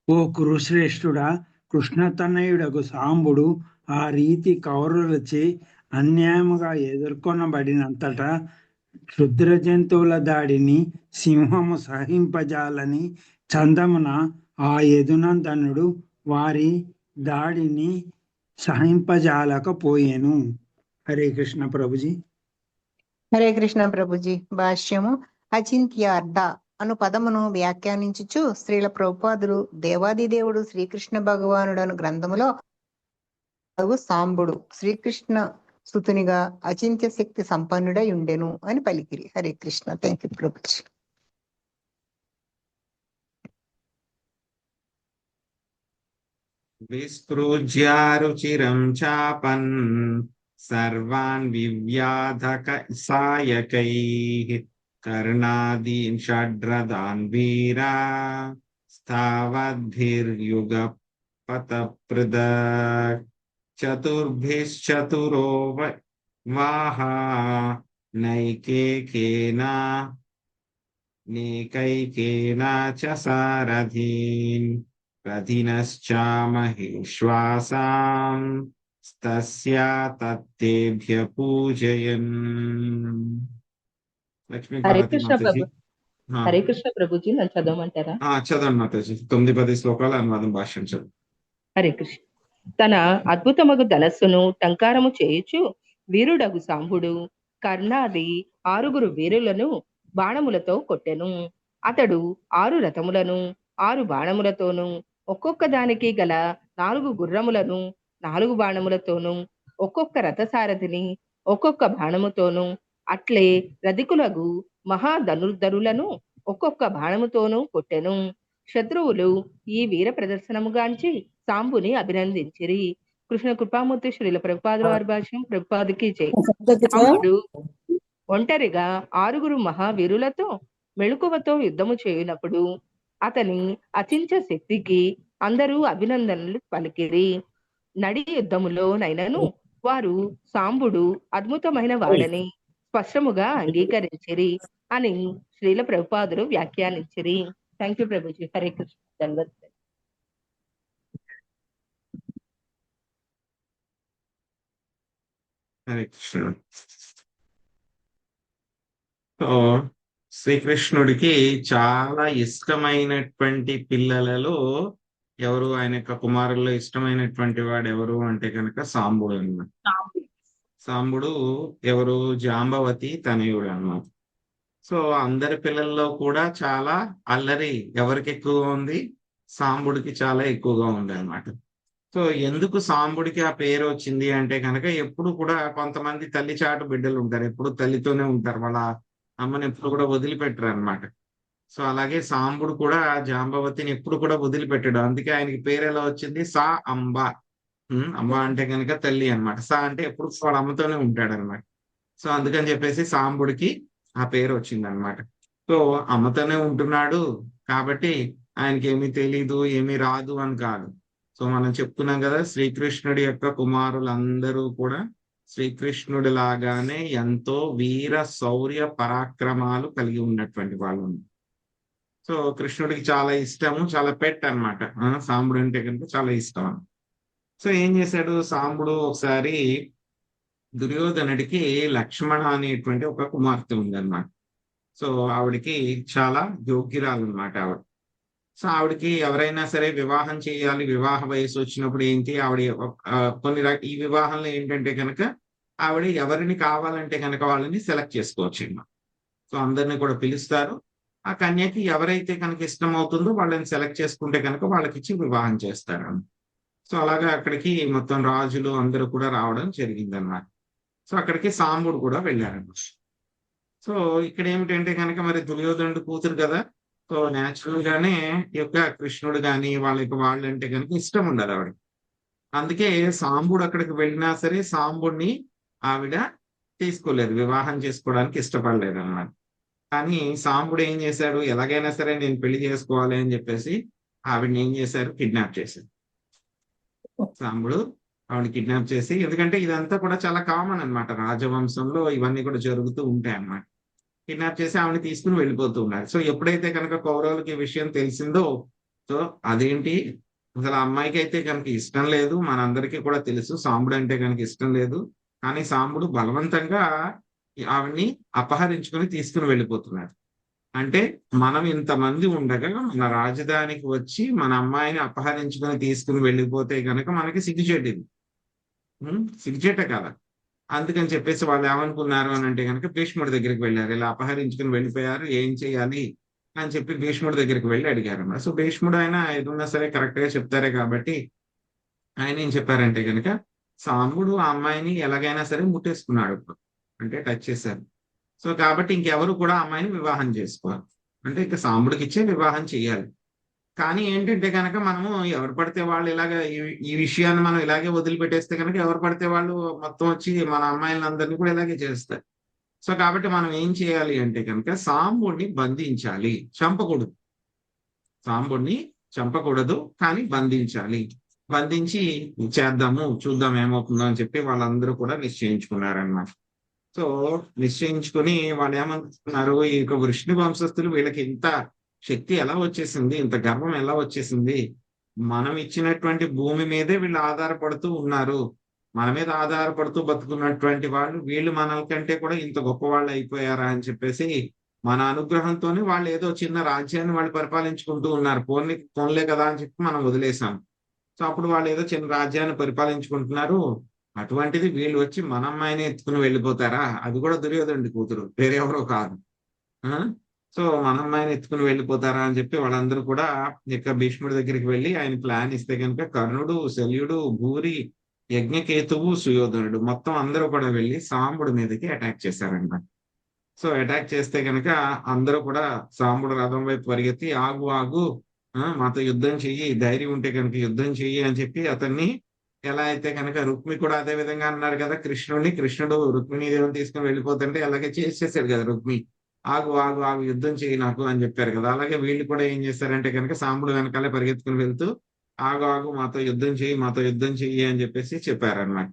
ఓ కురుశ్రేష్ఠుడా, కృష్ణతనయుడకు సాంబుడు ఆ రీతి కౌరవులచే అన్యాయముగా ఎదుర్కొనబడినంతటా క్షుద్ర జంతువుల దాడిని సింహము సహింపజాలని చందమున ఆ యదునందనుడు వారి దాడిని సహింపజాలకపోయెను. హరే కృష్ణ ప్రభుజీ. హరే కృష్ణ ప్రభుజీ. భాష్యము. అచింత్యార్థ అను పదమును వ్యాఖ్యానించుచు శ్రీల ప్రభుపాదులు దేవాదిదేవుడు శ్రీకృష్ణ భగవానుడను గ్రంథములో సాంబుడు శ్రీకృష్ణ సుతునిగా అచింత్య శక్తి సంపన్నుడై ఉండెను అని పలికిరి. హరే కృష్ణ. Thank you Prabhuji. విస్పృజ్యారుచిరం చాపన్ సర్వాన్ వివ్యాధక సాయకైః కర్ణాదీన్ షడ్రదాన్ వీరా స్థావద్భిర్యుగ పతప్రదక్ చతుర్భిశ్చతురో వాహా నైకేకేనా నేకైకేనా చ సారథీన్ రథినశ్చామహేశ్వాసాం తస్యా తత్తేభ్య పూజయన్. లక్ష్మీ హరే పార్వతి కృష్ణ మాతాజీ. ప్రభు. హరే కృష్ణ ప్రభుజీ, నన్ను చదవమంటారా? చదవండి మాతాజీ. 9-10 శ్లోకాల అనువాదం భాష్యం చదువు. హరే కృష్ణ. తన అద్భుతమగు ధనస్సును టంకారము చేయుచు వీరుడగు సాంబుడు కర్ణాది 6 వీరులను బాణములతో కొట్టెను. అతడు 6 రథములను 6 బాణములతోనూ ఒక్కొక్క దానికి గల 4 గుర్రములను 4 బాణములతోనూ ఒక్కొక్క రథసారథిని ఒక్కొక్క బాణముతోనూ అట్లే రధికులగు మహాధనుర్ధరులను ఒక్కొక్క బాణముతోనూ కొట్టెను. శత్రువులు ఈ వీర ప్రదర్శనముగాంచి సాంబుని అభినందించిరి. కృష్ణ కృపామూర్తి శ్రీల ప్రభుపాదుల వారి భాష్యం. ప్రభుపాదుకి జై. సాంబుడు ఒంటరిగా 6 మహావీరులతో మెళుకువతో యుద్ధము చేయునప్పుడు అతని అచించ శక్తికి అందరూ అభినందనలు పలికిరి. నడి యుద్ధములో నైనను వారు సాంబుడు అద్భుతమైన వాడని స్పష్టముగా అంగీకరించిరి అని శ్రీల ప్రభుపాదులు వ్యాఖ్యానించిరి. Thank you Prabhuji. హరే కృష్ణ. ధన్యవాదాలు. హరే కృష్ణ. సో శ్రీకృష్ణుడికి చాలా ఇష్టమైనటువంటి పిల్లలలో ఎవరు, ఆయన యొక్క కుమారుల్లో ఇష్టమైనటువంటి వాడు ఎవరు అంటే కనుక సాంబుడు అన్నమాట. సాంబుడు ఎవరు? జాంబవతి తనయుడు అన్నమాట. సో అందరి పిల్లల్లో కూడా చాలా అల్లరి ఎవరికి ఎక్కువగా ఉంది? సాంబుడికి చాలా ఎక్కువగా ఉంది అన్నమాట. సో ఎందుకు సాంబుడికి ఆ పేరు వచ్చింది అంటే కనుక ఎప్పుడు కూడా కొంతమంది తల్లి చాటు బిడ్డలు ఉంటారు, ఎప్పుడు తల్లితోనే ఉంటారు, వాళ్ళ అమ్మని ఎప్పుడు కూడా వదిలిపెట్టరు అనమాట. సో అలాగే సాంబుడు కూడా జాంబవతిని ఎప్పుడు కూడా వదిలిపెట్టాడు. అందుకే ఆయనకి పేరు ఎలా వచ్చింది? సా అంబ. అమ్మ అంటే కనుక తల్లి అన్నమాట. సా అంటే ఎప్పుడు వాళ్ళ అమ్మతోనే ఉంటాడు అనమాట. సో అందుకని చెప్పేసి సాంబుడికి ఆ పేరు వచ్చింది అనమాట. సో అమ్మతోనే ఉంటున్నాడు కాబట్టి ఆయనకి ఏమీ తెలీదు, ఏమీ రాదు అని కాదు. సో మనం చెప్తున్నాం కదా, శ్రీకృష్ణుడి యొక్క కుమారులందరూ కూడా శ్రీకృష్ణుడి లాగానే ఎంతో వీర శౌర్య పరాక్రమాలు కలిగి ఉన్నటువంటి వాళ్ళు. సో కృష్ణుడికి చాలా ఇష్టము, చాలా పెట్ అనమాట. సాంబుడు అంటే కనుక చాలా ఇష్టం. సో ఏం చేశాడు సాంబుడు? ఒకసారి దుర్యోధనుడికి లక్ష్మణ అనేటువంటి ఒక కుమార్తె ఉందన్నమాట. సో ఆవిడికి చాలా యోగ్యురాలు అనమాట ఆవిడ. సో ఆవిడకి ఎవరైనా సరే వివాహం చేయాలి, వివాహ వయసు వచ్చినప్పుడు ఏంటి ఆవిడ కొన్ని ఈ వివాహంలో ఏంటంటే కనుక ఆవిడ ఎవరిని కావాలంటే కనుక వాళ్ళని సెలెక్ట్ చేసుకోవచ్చు అన్నమాట. సో అందరిని కూడా పిలుస్తారు. ఆ కన్యకి ఎవరైతే కనుక ఇష్టం అవుతుందో వాళ్ళని సెలెక్ట్ చేసుకుంటే కనుక వాళ్ళకి ఇచ్చి వివాహం చేస్తారు. సో అలాగా అక్కడికి మొత్తం రాజులు అందరూ కూడా రావడం జరిగింది అన్నమాట. సో అక్కడికి సాంబుడు కూడా వెళ్ళారన్నమాట. సో ఇక్కడ ఏమిటంటే కనుక మరి దుర్యోధనుడు కూతురు కదా, సో న్యాచురల్ గానే ఈ యొక్క కృష్ణుడు కానీ వాళ్ళు అంటే కనుక ఇష్టం ఉండదు ఆవిడ. అందుకే సాంబుడు అక్కడికి వెళ్ళినా సరే సాంబుడిని ఆవిడ తీసుకోలేదు, వివాహం చేసుకోవడానికి ఇష్టపడలేదు అన్నమాట. కానీ సాంబుడు ఏం చేశాడు? ఎలాగైనా సరే నేను పెళ్లి చేసుకోవాలి అని చెప్పేసి ఆవిడని ఏం చేశారు? కిడ్నాప్ చేశారు. సాంబుడు ఆవిడ కిడ్నాప్ చేసి, ఎందుకంటే ఇదంతా కూడా చాలా కామన్ అన్నమాట, రాజవంశంలో ఇవన్నీ కూడా జరుగుతూ ఉంటాయి అన్నమాట. కిడ్నాప్ చేసి ఆవిడని తీసుకుని వెళ్ళిపోతూ ఉన్నారు. సో ఎప్పుడైతే కనుక కౌరవులకి ఈ విషయం తెలిసిందో, సో అదేంటి అసలు ఆ అమ్మాయికి అయితే కనుక ఇష్టం లేదు, మనందరికీ కూడా తెలుసు సాంబుడు అంటే కనుక ఇష్టం లేదు, కానీ సాంబుడు బలవంతంగా ఆవిడ్ని అపహరించుకొని తీసుకుని వెళ్ళిపోతున్నాడు. అంటే మనం ఇంతమంది ఉండగా మన రాజధానికి వచ్చి మన అమ్మాయిని అపహరించుకొని తీసుకుని వెళ్ళిపోతే గనక మనకి సిగ్గుచేటు ఇది. సిగ్గుచేటే కదా. అందుకని చెప్పేసి వాళ్ళు ఏమనుకున్నారు అని అంటే కనుక భీష్ముడి దగ్గరికి వెళ్ళారు. ఇలా అపహరించుకుని వెళ్ళిపోయారు, ఏం చేయాలి అని చెప్పి భీష్ముడి దగ్గరికి వెళ్ళి అడిగారు అన్నమాట. సో భీష్ముడు ఆయన ఏదున్నా సరే కరెక్ట్ గా చెప్తారే కాబట్టి ఆయన ఏం చెప్పారంటే కనుక సాంబుడు ఆ అమ్మాయిని ఎలాగైనా సరే ముట్టేసుకున్నాడు, అంటే టచ్ చేశారు. సో కాబట్టి ఇంకెవరు కూడా ఆ అమ్మాయిని వివాహం చేసుకోవాలి, అంటే ఇక సాంబుడికి ఇచ్చే వివాహం చేయాలి. కానీ ఏంటంటే కనుక మనము ఎవరు పడితే వాళ్ళు ఇలాగ ఈ విషయాన్ని మనం ఇలాగే వదిలిపెట్టేస్తే కనుక ఎవరు పడితే వాళ్ళు మొత్తం వచ్చి మన అమ్మాయిలందరినీ కూడా ఇలాగే చేస్తారు. సో కాబట్టి మనం ఏం చేయాలి అంటే కనుక సాంబుడిని బంధించాలి, చంపకూడదు. సాంబుడిని చంపకూడదు కానీ బంధించాలి. బంధించి చేద్దాము, చూద్దాం ఏమవుతుందో అని చెప్పి వాళ్ళందరూ కూడా నిశ్చయించుకున్నారన్నమాట. సో నిశ్చయించుకుని వాళ్ళు ఏమనుకున్నారు, ఈ యొక్క వృష్ణి వంశస్థులు వీళ్ళకి ఇంత శక్తి ఎలా వచ్చేసింది, ఇంత గర్వం ఎలా వచ్చేసింది, మనం ఇచ్చినటువంటి భూమి మీదే వీళ్ళు ఆధారపడుతూ ఉన్నారు, మన మీద ఆధారపడుతూ బతుకున్నటువంటి వాళ్ళు వీళ్ళు మనకంటే కూడా ఇంత గొప్ప వాళ్ళు అయిపోయారా అని చెప్పేసి మన అనుగ్రహంతోనే వాళ్ళు ఏదో చిన్న రాజ్యాన్ని వాళ్ళు పరిపాలించుకుంటూ ఉన్నారు, పోన్లే కదా అని చెప్పి మనం వదిలేసాం. సో అప్పుడు వాళ్ళు ఏదో చిన్న రాజ్యాన్ని పరిపాలించుకుంటున్నారు, అటువంటిది వీళ్ళు వచ్చి మన అమ్మాయిని ఎత్తుకుని వెళ్ళిపోతారా, అది కూడా దుర్యోధనుడి కూతురు, వేరెవరో కాదు. సో మన అమ్మాయిని ఎత్తుకుని వెళ్ళిపోతారా అని చెప్పి వాళ్ళందరూ కూడా ఇక భీష్ముడి దగ్గరికి వెళ్ళి ఆయన ప్లాన్ ఇస్తే కనుక కర్ణుడు, శల్యుడు, భూరి, యజ్ఞకేతువు, సుయోధనుడు మొత్తం అందరూ కూడా వెళ్ళి సాంబుడి మీదకి అటాక్ చేశారన్నమాట. సో అటాక్ చేస్తే కనుక అందరూ కూడా సాంబుడు రథం వైపు పరిగెత్తి ఆగు ఆగు, మాతో యుద్ధం చెయ్యి, ధైర్యం ఉంటే కనుక యుద్ధం చెయ్యి అని చెప్పి అతన్ని, ఎలా అయితే కనుక రుక్మి కూడా అదే విధంగా అన్నారు కదా కృష్ణుడు రుక్మిణీదేవిని తీసుకుని వెళ్ళిపోతుంటే అలాగే చేసేసాడు కదా రుక్మి, ఆగు ఆగు ఆగు యుద్ధం చేయి నాకు అని చెప్పారు కదా. అలాగే వీళ్ళు కూడా ఏం చేశారంటే కనుక సాంబుడు వెనకాలే పరిగెత్తుకుని వెళ్తూ ఆగు ఆగు మాతో యుద్ధం చెయ్యి, మాతో యుద్ధం చెయ్యి అని చెప్పేసి చెప్పారన్నమాట.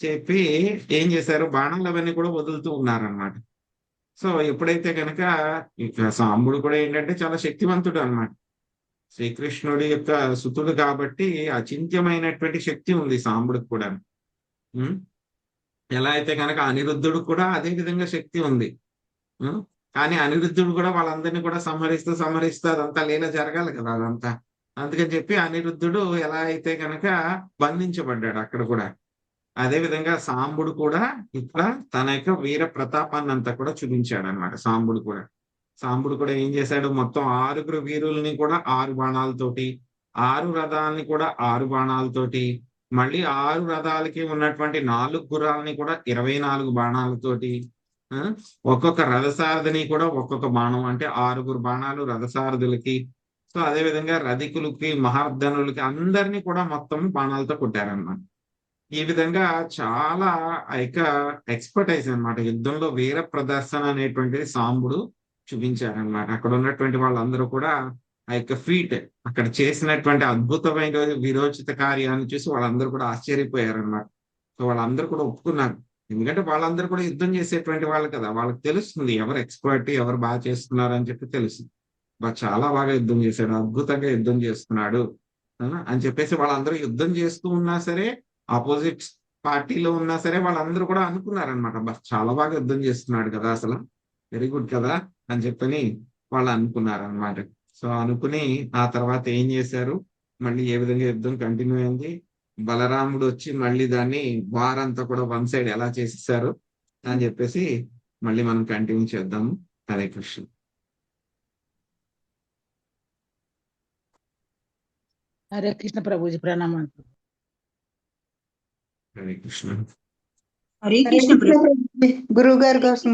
చెప్పి ఏం చేశారు, బాణాలు అవన్నీ కూడా వదులుతూ ఉన్నారన్నమాట. సో ఎప్పుడైతే కనుక ఇక సాంబుడు కూడా ఏంటంటే చాలా శక్తివంతుడు అన్నమాట, శ్రీకృష్ణుడి యొక్క సుతుడు కాబట్టి అచింత్యమైనటువంటి శక్తి ఉంది సాంబుడికి కూడా. ఎలా అయితే కనుక అనిరుద్ధుడు కూడా అదే విధంగా శక్తి ఉంది. కానీ అనిరుద్ధుడు కూడా వాళ్ళందరినీ కూడా సంహరిస్తూ అదంతా లీల జరగాలి కదా అదంతా. అందుకని చెప్పి అనిరుద్ధుడు ఎలా అయితే కనుక బంధించబడ్డాడు అక్కడ కూడా, అదే విధంగా సాంబుడు కూడా ఇక్కడ తన యొక్క వీర ప్రతాపాన్ని అంతా కూడా చూపించాడు అనమాట. సాంబుడు కూడా ఏం చేశాడు, మొత్తం 6 వీరుల్ని కూడా 6 బాణాలతోటి, 6 రథాలని కూడా 6 బాణాలతోటి, మళ్ళీ 6 రథాలకి ఉన్నటువంటి 4 గుర్రాలని కూడా 24 బాణాలతోటి, ఒక్కొక్క రథసారథిని కూడా ఒక్కొక్క బాణం, అంటే 6 బాణాలు రథసారథులకి. సో అదే విధంగా రధికులకి, మహార్ధనులకి అందరినీ కూడా మొత్తం బాణాలతో కొట్టారన్నమాట. ఈ విధంగా చాలా ఎక్స్పర్టైజ్ అన్నమాట, యుద్ధంలో వీర ప్రదర్శన అనేటువంటిది సాంబుడు చూపించారనమాట. అక్కడ ఉన్నటువంటి వాళ్ళందరూ కూడా ఆ యొక్క ఫీట్, అక్కడ చేసినటువంటి అద్భుతమైన వీరోచిత కార్యాన్ని చూసి వాళ్ళందరూ కూడా ఆశ్చర్యపోయారనమాట. సో వాళ్ళందరూ కూడా ఒప్పుకున్నారు, ఎందుకంటే వాళ్ళందరూ కూడా యుద్ధం చేసేటువంటి వాళ్ళు కదా, వాళ్ళకి తెలుస్తుంది ఎవరు ఎక్స్పర్ట్, ఎవరు బాగా చేస్తున్నారు అని చెప్పి తెలుస్తుంది. చాలా బాగా యుద్ధం చేశాడు, అద్భుతంగా యుద్ధం చేస్తున్నాడు అని చెప్పేసి వాళ్ళందరూ యుద్ధం చేస్తూ ఉన్నా సరే, ఆపోజిట్ పార్టీలో ఉన్నా సరే వాళ్ళందరూ కూడా అనుకున్నారనమాట, చాలా బాగా యుద్ధం చేస్తున్నాడు కదా, అసలు వెరీ గుడ్ కదా అని చెప్పని వాళ్ళు అనుకున్నారనమాట. సో అనుకుని ఆ తర్వాత ఏం చేశారు, మళ్ళీ ఏ విధంగా యుద్ధం కంటిన్యూ అయింది, బలరాముడు వచ్చి మళ్ళీ దాన్ని వారంతా కూడా వన్ సైడ్ ఎలా చేసేసారు అని చెప్పేసి మళ్ళీ మనం కంటిన్యూ చేద్దాము. హరే కృష్ణ. హరే కృష్ణ ప్రభుజీ, ప్రణామాలు. హరే కృష్ణ. హరే కృష్ణ ప్రభు. గురువు గారి కోసం